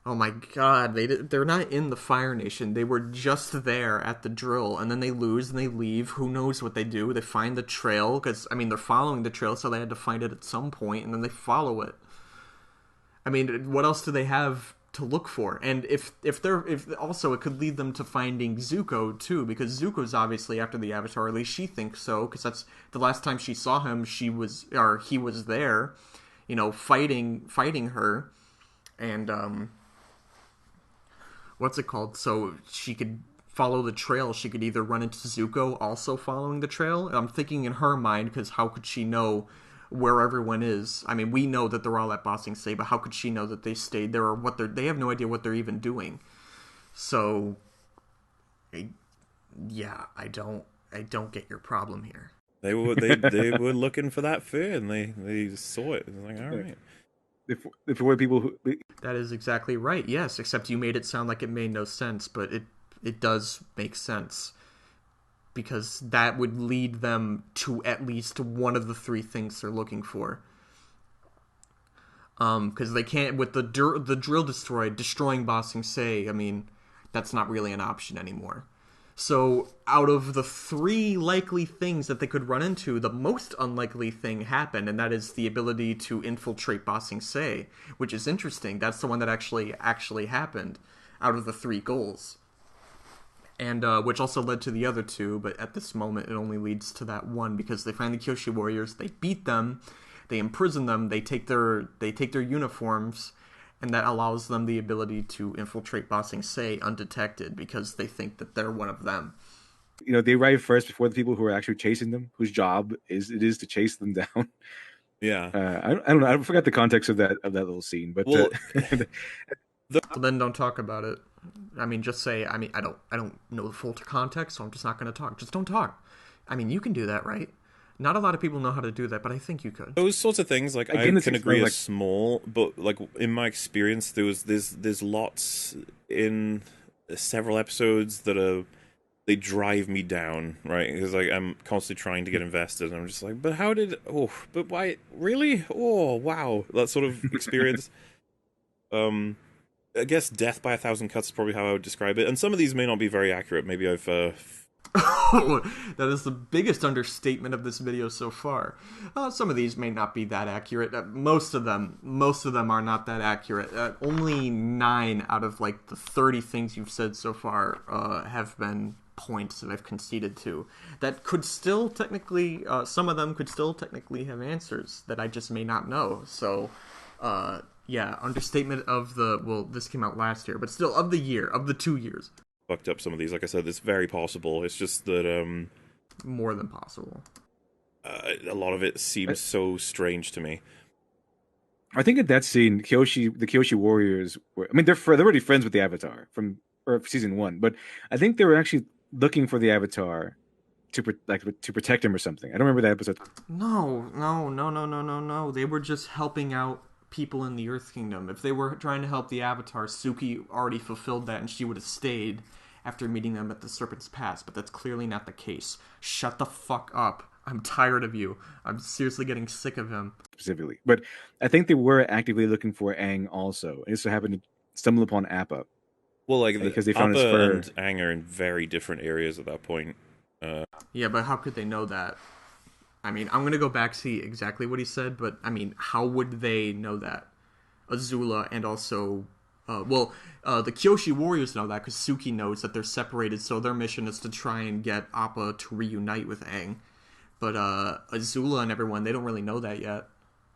Oh my god, they're not in the Fire Nation. They were just there at the drill, and then they lose and they leave. Who knows what they do? They find the trail, because, they're following the trail, so they had to find it at some point, and then they follow it. What else do they have to look for? And if also it could lead them to finding Zuko too, because Zuko's obviously after the Avatar, at least she thinks so, because that's the last time she saw him. He was there, fighting her, and what's it called? So she could follow the trail. She could either run into Zuko also following the trail. I'm thinking in her mind, because how could she know where everyone is. I mean, we know that they're all at Ba Sing Se, but how could she know that they stayed there or what they have no idea what they're even doing. So, yeah, I don't get your problem here. They were looking for that fur, and they saw it. And like, all right. If were people who... That is exactly right. Yes, except you made it sound like it made no sense, but it does make sense, because that would lead them to at least one of the three things they're looking for. Because they can't, with the drill destroying Ba Sing Se, I mean, that's not really an option anymore. So, out of the three likely things that they could run into, the most unlikely thing happened, and that is the ability to infiltrate Ba Sing Se, which is interesting. That's the one that actually happened out of the three goals. And which also led to the other two, but at this moment it only leads to that one, because they find the Kyoshi warriors, they beat them, they imprison them, they take their uniforms, and that allows them the ability to infiltrate Ba Sing Se undetected, because they think that they're one of them. You know, they arrive first before the people who are actually chasing them, whose job is to chase them down. Yeah. I don't know. I forgot the context of that little scene, but well, then don't talk about it. I mean, just say, I mean, I don't know the full context, so I'm just not going to talk. Just don't talk. I mean, you can do that, right? Not a lot of people know how to do that, but I think you could. Those sorts of things, like, again, I can agree, are small, but like in my experience, there's lots in several episodes that they drive me down, right? Because like I'm constantly trying to get invested, and I'm just like, but why, really? Oh, wow, that sort of experience. I guess death by 1,000 cuts is probably how I would describe it, and some of these may not be very accurate. Maybe I've that is the biggest understatement of this video so far. Some of these may not be that accurate. Most of them are not that accurate. Only 9 out of like the 30 things you've said so far have been points that I've conceded to. That could still technically, some of them could still technically have answers that I just may not know. So, yeah, understatement of this came out last year, but still of the 2 years. Fucked up some of these. Like I said, it's very possible. It's just that more than possible. A lot of it seems so strange to me. I think at that scene, the Kyoshi warriors were. I mean, they're already friends with the Avatar from season 1, but I think they were actually looking for the Avatar to protect him or something. I don't remember that episode. No. They were just helping out people in the Earth Kingdom. If they were trying to help the Avatar, Suki already fulfilled that, and she would have stayed after meeting them at the Serpent's Pass, but that's clearly not the case. Shut the fuck up. I'm tired of you. I'm seriously getting sick of him. Specifically. But I think they were actively looking for Aang also. It just so happened to stumble upon Appa. Well, like, because they found his fur. And Aang are in very different areas at that point. Yeah, but how could they know that? I mean, I'm going to go back see exactly what he said, but, I mean, how would they know that? Azula and also... the Kyoshi warriors know that because Suki knows that they're separated, so their mission is to try and get Appa to reunite with Aang. But Azula and everyone, they don't really know that yet.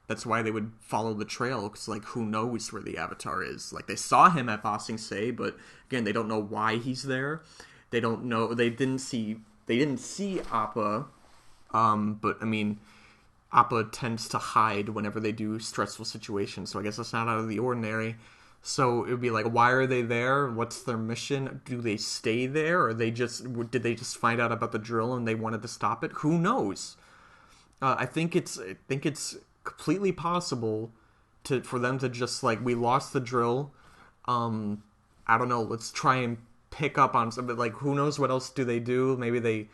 That's why they would follow the trail, because, like, who knows where the Avatar is? Like, they saw him at Ba Sing Se, but, again, they don't know why he's there. They don't know... They didn't see Appa, but, I mean... Appa tends to hide whenever they do stressful situations, so I guess that's not out of the ordinary. So it would be like, why are they there? What's their mission? Do they stay there, or did they just find out about the drill and they wanted to stop it? Who knows? I think it's completely possible for them to just like, we lost the drill. I don't know. Let's try and pick up on something. Like, who knows what else do they do? Maybe they,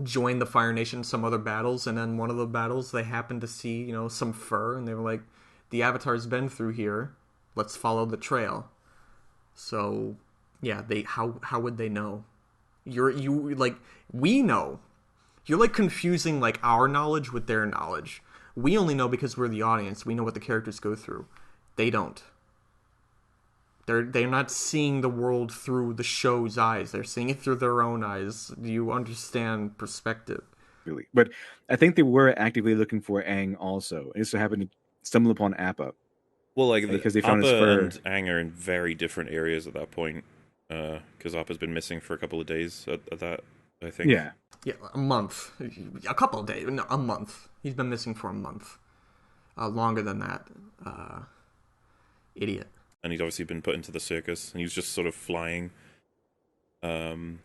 join the Fire Nation in some other battles, and then one of the battles they happened to see, some fur, and they were like, the Avatar's been through here, let's follow the trail. So, yeah, how would they know? We know. You're, like, confusing, like, our knowledge with their knowledge. We only know because we're the audience. We know what the characters go through. They don't. They're not seeing the world through the show's eyes. They're seeing it through their own eyes. Do you understand perspective? Really, but I think they were actively looking for Aang also. It just so happened to stumble upon Appa. Well, like, because they found his Appa fur. And Aang are in very different areas at that point. Because Appa's been missing for a couple of days at that I think. Yeah. Yeah, a month. A couple of days. No, a month. He's been missing for a month. Longer than that. Idiot. And he's obviously been put into the circus, and he was just sort of flying. And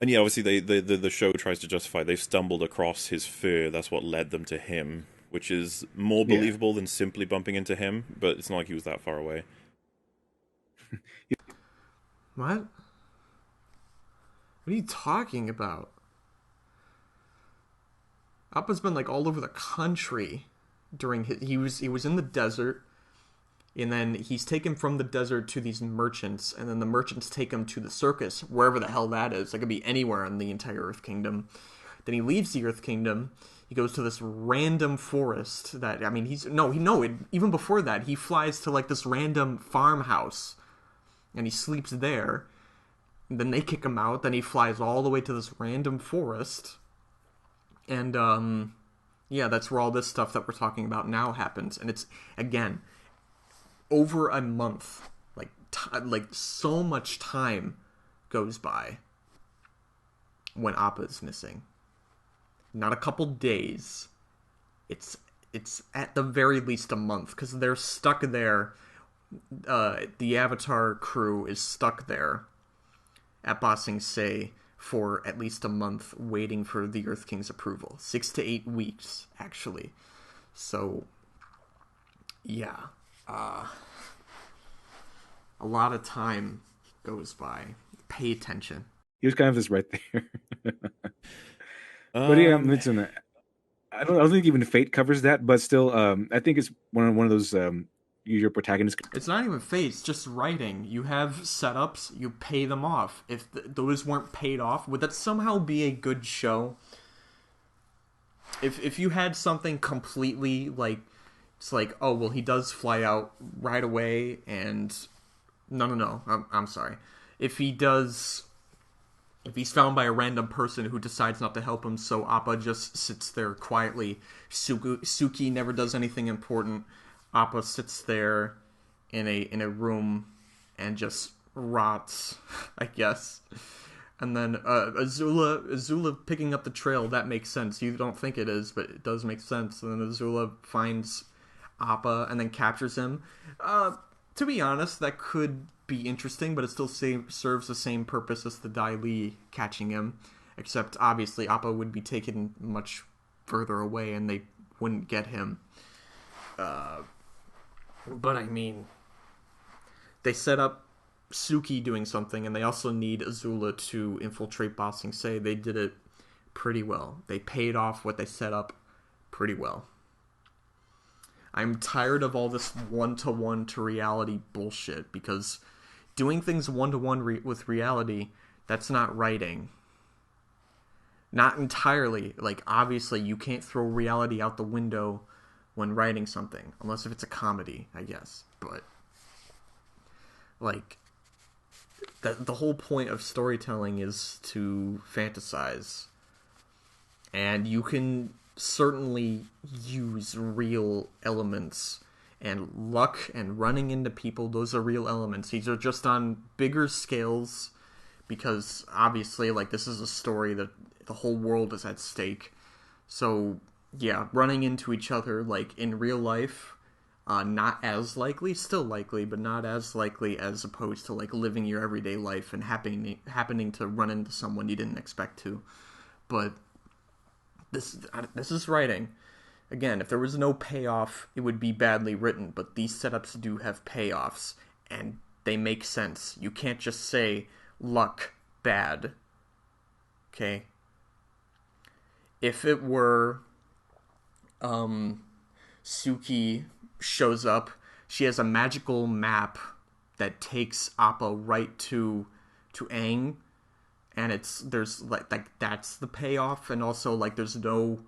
yeah, obviously the show tries to justify they've stumbled across his fur. That's what led them to him, which is more believable than simply bumping into him. But it's not like he was that far away. What? What are you talking about? Appa's been like all over the country during he was in the desert, and then he's taken from the desert to these merchants, and then the merchants take him to the circus, wherever the hell that is. It could be anywhere in the entire Earth Kingdom. Then he leaves the Earth Kingdom. He goes to this random forest that, I mean, even before that, he flies to like this random farmhouse, and he sleeps there. And then they kick him out. Then he flies all the way to this random forest. And, yeah, that's where all this stuff that we're talking about now happens. And it's, again, over a month. Like so much time goes by when Appa is missing. Not a couple days. It's at the very least a month, because they're stuck there. The Avatar crew is stuck there at Ba Sing Se for at least a month, waiting for the Earth King's approval. 6 to 8 weeks, actually. So, yeah. A lot of time goes by. Pay attention. He was kind of just right there. But yeah, listen, I don't think even Fate covers that, but still, I think it's one of those your protagonist. It's not even fate, it's just writing. You have setups, you pay them off. If those weren't paid off, would that somehow be a good show? If you had something completely like, it's like, oh well, he does fly out right away, and no, I'm sorry. If he's found by a random person who decides not to help him, so Appa just sits there quietly. Suki never does anything important. Appa sits there in a room and just rots, I guess. And then Azula picking up the trail, that makes sense. You don't think it is, but it does make sense. And then Azula finds Appa and then captures him. To be honest, that could be interesting, but it still serves the same purpose as the Dai Li catching him. Except, obviously, Appa would be taken much further away and they wouldn't get him. But I mean, they set up Suki doing something, and they also need Azula to infiltrate Ba Sing Se. They did it pretty well. They paid off what they set up pretty well. I'm tired of all this one-to-one to reality bullshit, because doing things one-to-one with reality, that's not writing. Not entirely. Like, obviously, you can't throw reality out the window when writing something, unless if it's a comedy, I guess. But, like, the whole point of storytelling is to fantasize. And you can certainly use real elements, and luck and running into people, those are real elements. These are just on bigger scales, because obviously, like, this is a story that the whole world is at stake. So yeah, running into each other, like, in real life, not as likely, still likely, but not as likely as opposed to, like, living your everyday life and happening to run into someone you didn't expect to. But this is writing. Again, if there was no payoff, it would be badly written, but these setups do have payoffs, and they make sense. You can't just say, luck, bad. Okay? If it were Suki shows up, she has a magical map that takes Appa right to Aang, and there's like that's the payoff, and also like there's no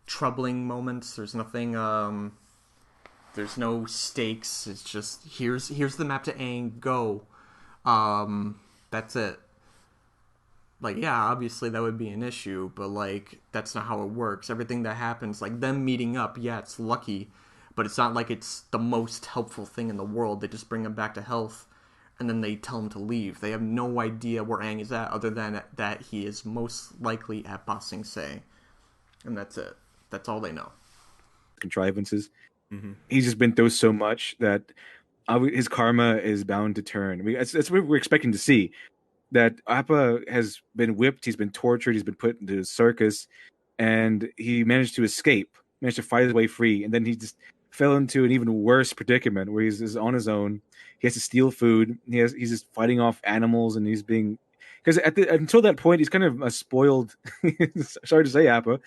troubling moments, there's nothing there's no stakes, it's just here's the map to Aang, go. That's it. Like, yeah, obviously that would be an issue, but, like, that's not how it works. Everything that happens, like, them meeting up, yeah, it's lucky, but it's not like it's the most helpful thing in the world. They just bring him back to health. and then they tell him to leave. They have no idea where Aang is at, other than that he is most likely at Ba Sing Se. And that's it. That's all they know. Contrivances. Mm-hmm. He's just been through so much that his karma is bound to turn. I mean, that's what we're expecting to see. That Appa has been whipped, he's been tortured, he's been put into a circus, and he managed to escape, managed to fight his way free, and then he just fell into an even worse predicament where he's on his own. He has to steal food. He's just fighting off animals, and he's being, because until that point he's kind of a spoiled. Sorry to say, Appa.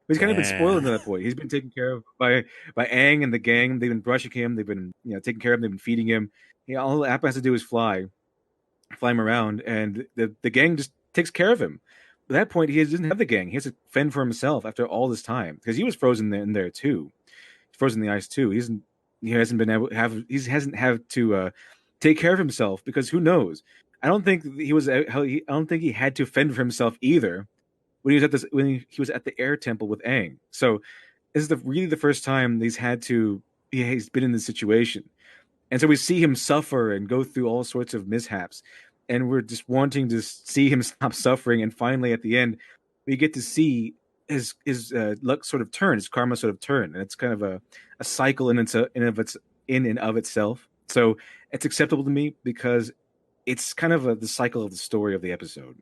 He's kind of been spoiled to that point. He's been taken care of by Aang and the gang. They've been brushing him. They've been taking care of him. They've been feeding him. All Appa has to do is fly him around, and the gang just takes care of him. At that point, he doesn't have the gang. He has to fend for himself after all this time, because he was frozen in there too. He's frozen in the ice too. He hasn't been able to hasn't had to take care of himself, because who knows? I don't think he had to fend for himself either when he was at the air temple with Aang. So this is really the first time he's been in this situation. And so we see him suffer and go through all sorts of mishaps, and we're just wanting to see him stop suffering. And finally, at the end, we get to see his luck sort of turn, his karma sort of turn, and it's kind of a cycle in and of itself. So it's acceptable to me, because it's kind of the cycle of the story of the episode.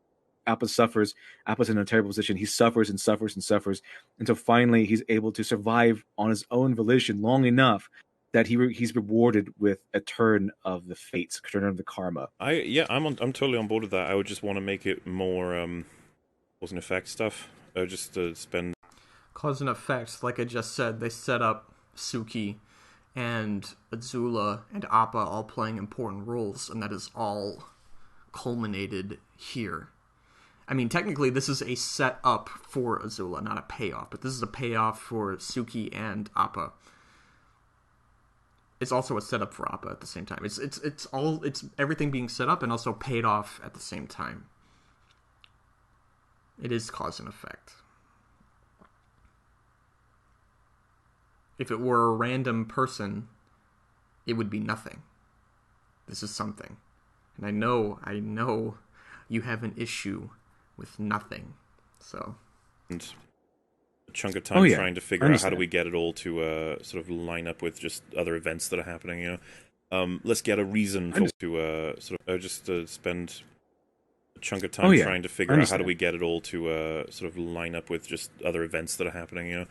Appa suffers. Appa's in a terrible position. He suffers and suffers and suffers until finally he's able to survive on his own volition long enough that he's rewarded with a turn of the fates, a turn of the karma. I'm totally on board with that. I would just want to make it more cause and effect stuff. I would just spend cause and effect. Like I just said, they set up Suki and Azula and Appa all playing important roles, and that is all culminated here. I mean, technically, this is a set-up for Azula, not a payoff, but this is a payoff for Suki and Appa. It's also a setup for Appa at the same time. It's everything being set up and also paid off at the same time. It is cause and effect. If it were a random person, it would be nothing. This is something. And I know you have an issue with nothing. So a chunk of time trying to figure out how do we get it all to sort of line up with just other events that are happening, let's get a reason to spend a chunk of time trying to figure out how do we get it all to sort of line up with just other events that are happening,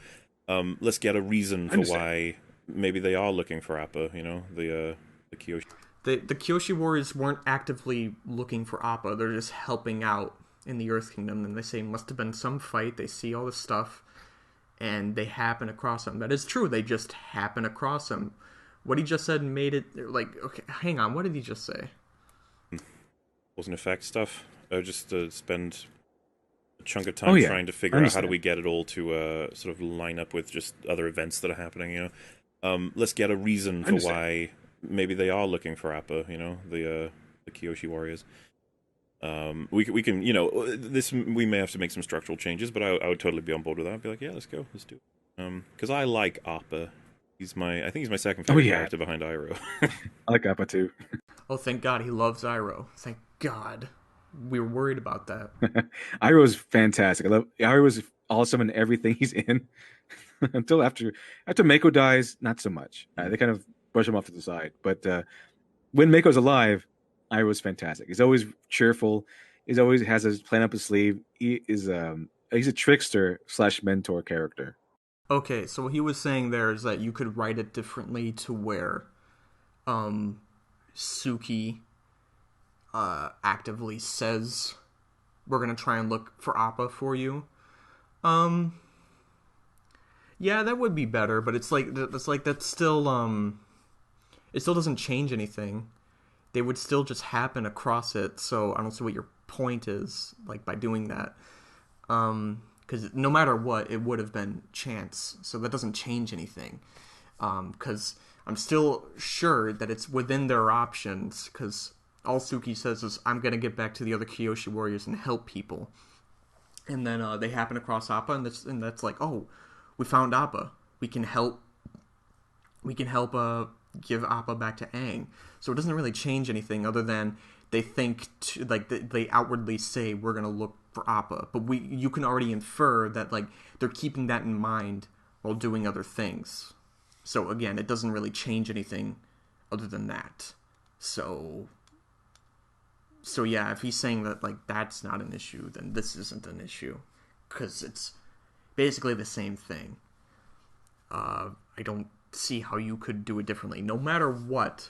let's get a reason for why maybe they are looking for Appa, the Kyoshi. The Kyoshi warriors weren't actively looking for Appa. They're just helping out in the Earth Kingdom, and they say must have been some fight. They see all this stuff, and they happen across him. That is true. They just happen across him. What he just said made it like, okay, hang on. What did he just say? Cause and effect stuff. I would just spend a chunk of time trying to figure out how do we get it all to sort of line up with just other events that are happening, let's get a reason for why maybe they are looking for Appa, the Kyoshi warriors. We can, this, we may have to make some structural changes, but I would totally be on board with that. I'd be like, yeah, let's go, let's do it. Because I like Appa. I think he's my second favorite character behind Iroh. I like Appa too. Oh, thank God he loves Iroh. Thank God. We were worried about that. Iroh is fantastic. Iroh is awesome in everything he's in. Until after Mako dies, not so much. They kind of brush him off to the side. But when Mako's alive, Iroh's fantastic. He's always cheerful. He always has his plan up his sleeve. He's a trickster / mentor character. Okay, so what he was saying there is that you could write it differently to where Suki actively says, we're going to try and look for Appa for you. Yeah, that would be better, but it's like that's still it still doesn't change anything. They would still just happen across it, so I don't see what your point is, like, by doing that. Because no matter what, it would have been chance, so that doesn't change anything. Because I'm still sure that it's within their options, because all Suki says is, I'm going to get back to the other Kyoshi warriors and help people. And then they happen across Appa, and that's like, oh, we found Appa. We can help give Appa back to Aang. So it doesn't really change anything other than they think they outwardly say we're gonna look for Appa, but you can already infer that like they're keeping that in mind while doing other things. So again, it doesn't really change anything other than that. So yeah, if he's saying that like that's not an issue, then this isn't an issue because it's basically the same thing. I don't see how you could do it differently. No matter what,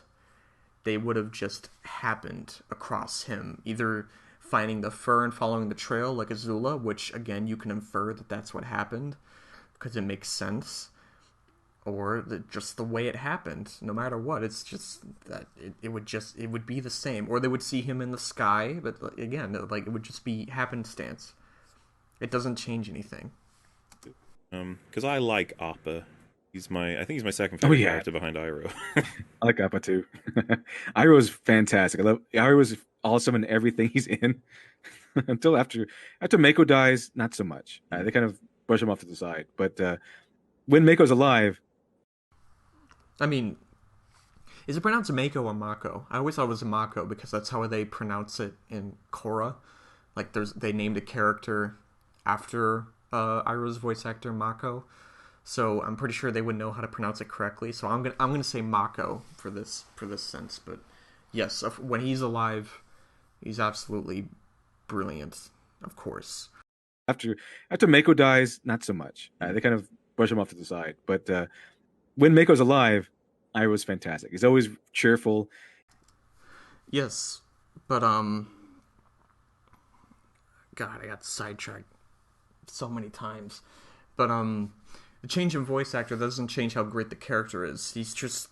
they would have just happened across him, either finding the fur and following the trail like Azula, which again you can infer that that's what happened because it makes sense, or just the way it happened. No matter what, it's just that it would be the same, or they would see him in the sky, but again, like it would just be happenstance. It doesn't change anything. Because I like Appa. I think he's my second favorite character behind Iroh. I like Appa too. Iroh's fantastic. I love Iroh's awesome in everything he's in. Until after Mako dies, not so much. They kind of brush him off to the side. But when Mako's alive, I mean, is it pronounced Mako or Mako? I always thought it was Mako because that's how they pronounce it in Korra. Like they named a character after Iroh's voice actor Mako. So I'm pretty sure they would know how to pronounce it correctly. So I'm gonna say Mako for this sense. But yes, when he's alive, he's absolutely brilliant. Of course. After Mako dies, not so much. They kind of brush him off to the side. But when Mako's alive, Iroh's fantastic. He's always cheerful. Yes, but God, I got sidetracked so many times. But the change in voice actor doesn't change how great the character is. He's just,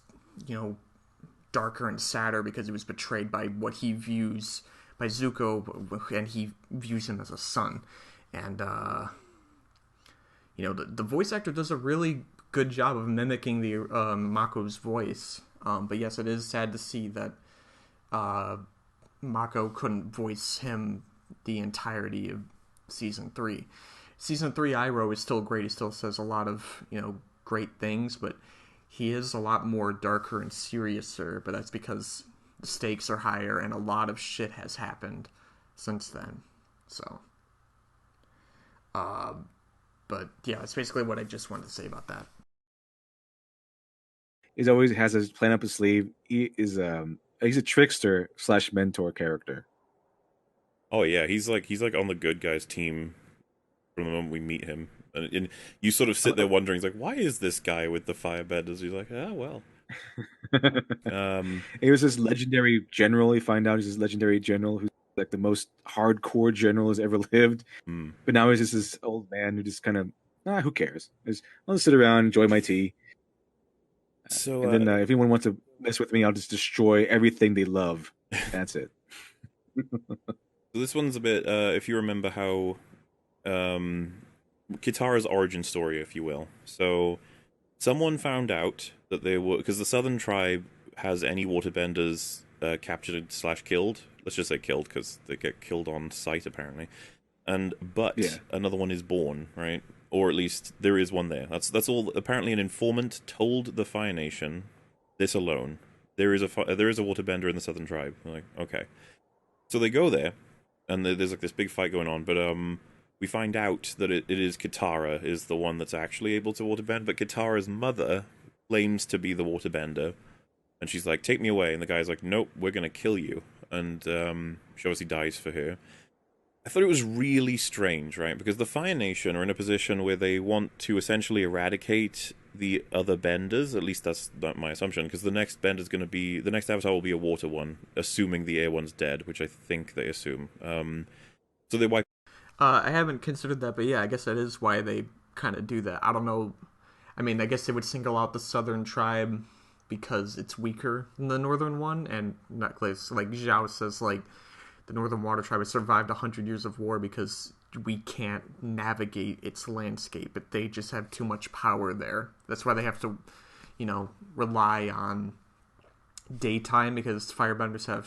darker and sadder because he was betrayed by what he views by Zuko, and he views him as a son. And, the voice actor does a really good job of mimicking the Mako's voice. But yes, it is sad to see that Mako couldn't voice him the entirety of Season 3. Season 3 Iroh is still great. He still says a lot of, great things, but he is a lot more darker and seriouser, but that's because the stakes are higher and a lot of shit has happened since then. So, but yeah, that's basically what I just wanted to say about that. He always has his plan up his sleeve. He's a trickster / mentor character. Oh yeah, he's like on the good guys team from the moment we meet him, and you sort of sit there wondering, it's like, why is this guy with the firebenders? He's like, well. He was this legendary general. You find out he's this legendary general who's like the most hardcore general has ever lived. But now he's just this old man who just kind of, who cares? I'll just sit around, enjoy my tea. So, and then if anyone wants to mess with me, I'll just destroy everything they love. That's it. So this one's a bit, if you remember how Kitara's origin story, if you will. So someone found out that they were, because the Southern Tribe has any waterbenders captured / killed. Let's just say killed, because they get killed on sight apparently. But another one is born, right? Or at least there is one there. That's all. Apparently, an informant told the Fire Nation this alone. There is a waterbender in the Southern Tribe. They're like, okay, so they go there, and there's like this big fight going on. But we find out that it is Kitara is the one that's actually able to waterbend. But Kitara's mother claims to be the waterbender, and she's like, "Take me away." And the guy's like, "Nope, we're gonna kill you." And she obviously dies for her. I thought it was really strange, right? Because the Fire Nation are in a position where they want to essentially eradicate the other benders. At least that's not my assumption, because the next bender's going to be, the next avatar will be a water one, assuming the air one's dead, which I think they assume. So they wipe. I haven't considered that, but yeah, I guess that is why they kind of do that. I don't know. I mean, I guess they would single out the Southern Tribe because it's weaker than the Northern one, and not like Zhao says, like, the Northern Water Tribe has survived 100 years of war because we can't navigate its landscape, but they just have too much power there. That's why they have to, rely on daytime, because firebenders have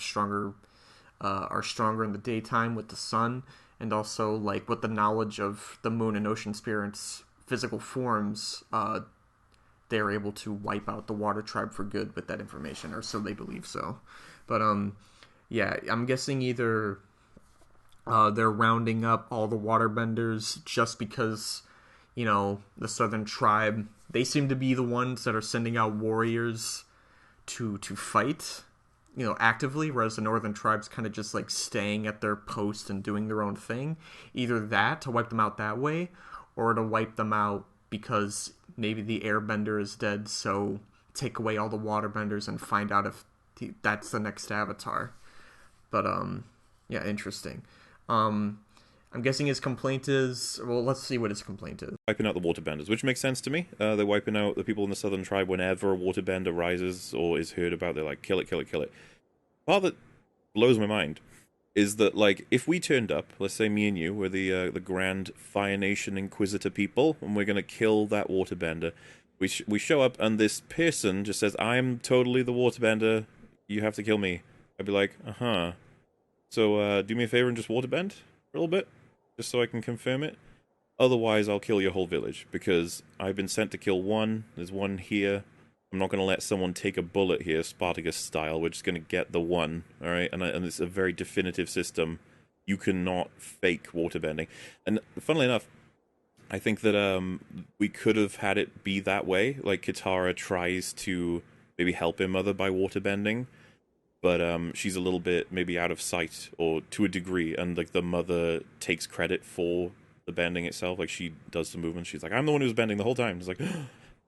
are stronger in the daytime with the sun, and also like with the knowledge of the moon and ocean spirits' physical forms. they're able to wipe out the water tribe for good with that information, or so they believe so. But yeah, I'm guessing either they're rounding up all the waterbenders just because, you know, the southern tribe, they seem to be the ones that are sending out warriors to fight, you know, actively, whereas the northern tribes kind of just like staying at their post and doing their own thing. Either that, to wipe them out that way, or to wipe them out because maybe the airbender is dead, so take away all the waterbenders and find out if that's the next avatar. But yeah, interesting. I'm guessing his complaint is, well, let's see what his complaint is. Wiping out the waterbenders, which makes sense to me. They're wiping out the people in the southern tribe whenever a waterbender rises or is heard about. They're like, kill it, kill it, kill it. Part that blows my mind is that, like, if we turned up, let's say me and you were the Grand Fire Nation Inquisitor people, and we're gonna kill that waterbender. We show up, and this person just says, "I'm totally the waterbender. You have to kill me." I'd be like, uh-huh. So, do me a favor and just waterbend for a little bit, just so I can confirm it. Otherwise, I'll kill your whole village, because I've been sent to kill one. There's one here. I'm not going to let someone take a bullet here, Spartacus style. We're just going to get the one, alright? And it's a very definitive system. You cannot fake waterbending. And funnily enough, I think that we could have had it be that way. Like, Katara tries to maybe help her mother by waterbending, but she's a little bit maybe out of sight, or to a degree, and like the mother takes credit for the bending itself. Like, she does the movement. She's like, "I'm the one who was bending the whole time." It's like,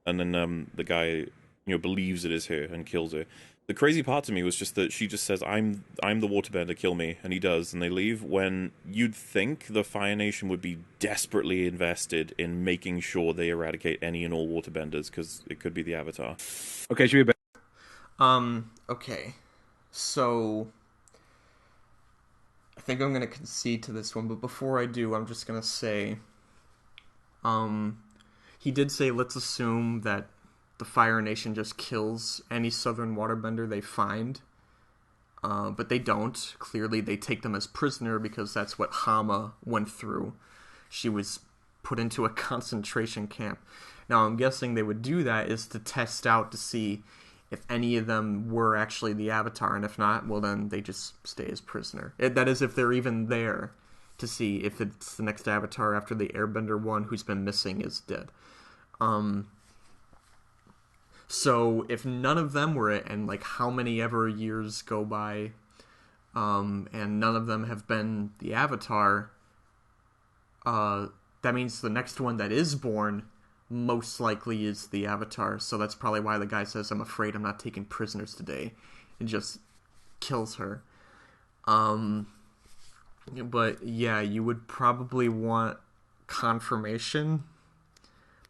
and then the guy, you know, believes it is her and kills her. The crazy part to me was just that she just says, I'm the waterbender, kill me," and he does, and they leave, when you'd think the Fire Nation would be desperately invested in making sure they eradicate any and all waterbenders, because it could be the Avatar. Okay, should we be Okay. So I think I'm gonna concede to this one, but before I do, I'm just gonna say, he did say, let's assume that the Fire Nation just kills any southern waterbender they find, but they don't. Clearly, they take them as prisoner, because that's what Hama went through. She was put into a concentration camp. Now, I'm guessing they would do that is to test out to see if any of them were actually the Avatar, and if not, well, then they just stay as prisoner. That is, if they're even there, to see if it's the next Avatar after the Airbender one who's been missing is dead. So if none of them were it, and like how many ever years go by, and none of them have been the Avatar, that means the next one that is born most likely is the Avatar. So that's probably why the guy says, "I'm afraid I'm not taking prisoners today," and just kills her. But yeah, you would probably want confirmation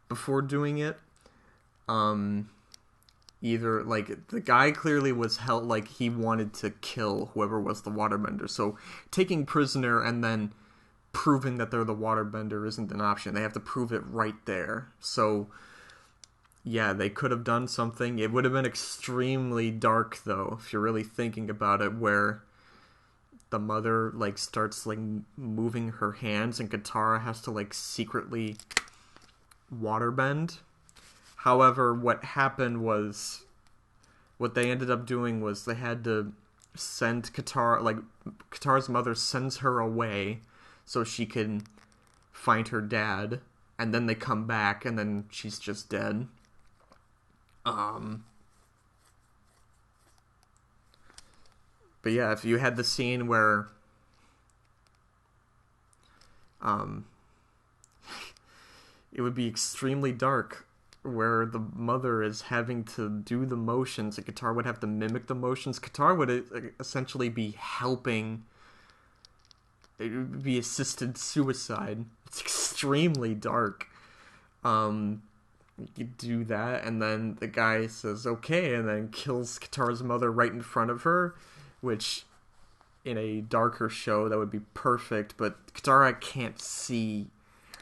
before doing it. Either, like, the guy clearly was held, like, he wanted to kill whoever was the waterbender, so taking prisoner and then proving that they're the waterbender isn't an option. They have to prove it right there. So yeah, they could have done something. It would have been extremely dark, though, if you're really thinking about it, where the mother, like, starts, like, moving her hands, and Katara has to, like, secretly waterbend. However, what happened was, what they ended up doing was they had to send Katara, like, Katara's mother sends her away so she can find her dad, and then they come back, and then she's just dead. But yeah, if you had the scene where it would be extremely dark, where the mother is having to do the motions, and Katara would have to mimic the motions. Katara would essentially be helping. It would be assisted suicide. It's extremely dark. You do that, and then the guy says, "Okay," and then kills Katara's mother right in front of her, which, in a darker show, that would be perfect, but Katara can't see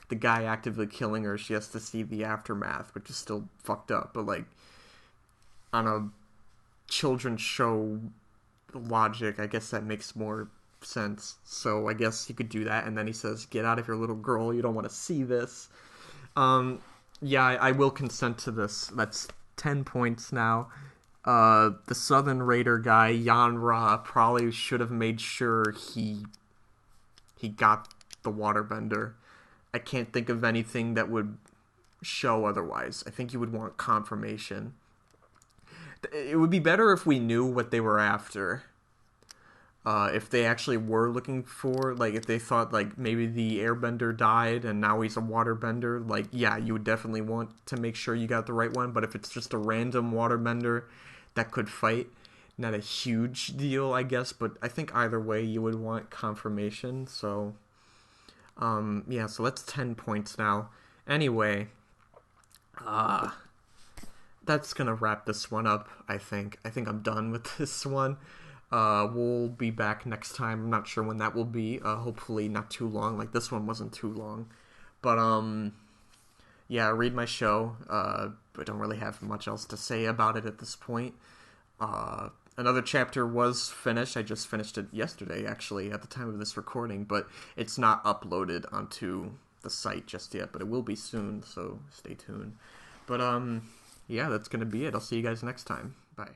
the guy actively killing her. She has to see the aftermath, which is still fucked up, but, like, on a children's show logic, I guess that makes more sense. So I guess he could do that, and then he says, "Get out of here, little girl, you don't want to see this." Yeah, I will consent to this. That's 10 points now. The Southern Raider guy, Yan Ra, probably should have made sure he got the waterbender. I can't think of anything that would show otherwise. I think you would want confirmation. It would be better if we knew what they were after. If they actually were looking for, like, if they thought, like, maybe the airbender died and now he's a waterbender, like, yeah, you would definitely want to make sure you got the right one. But if it's just a random waterbender that could fight, not a huge deal, I guess. But I think either way, you would want confirmation. So, yeah, so that's 10 points now. Anyway, that's gonna wrap this one up, I think. I think I'm done with this one. We'll be back next time. I'm not sure when that will be. Hopefully not too long. Like, this one wasn't too long. But, yeah, read my show. I don't really have much else to say about it at this point. Another chapter was finished. I just finished it yesterday, actually, at the time of this recording. But it's not uploaded onto the site just yet. But it will be soon, so stay tuned. But, yeah, that's going to be it. I'll see you guys next time. Bye.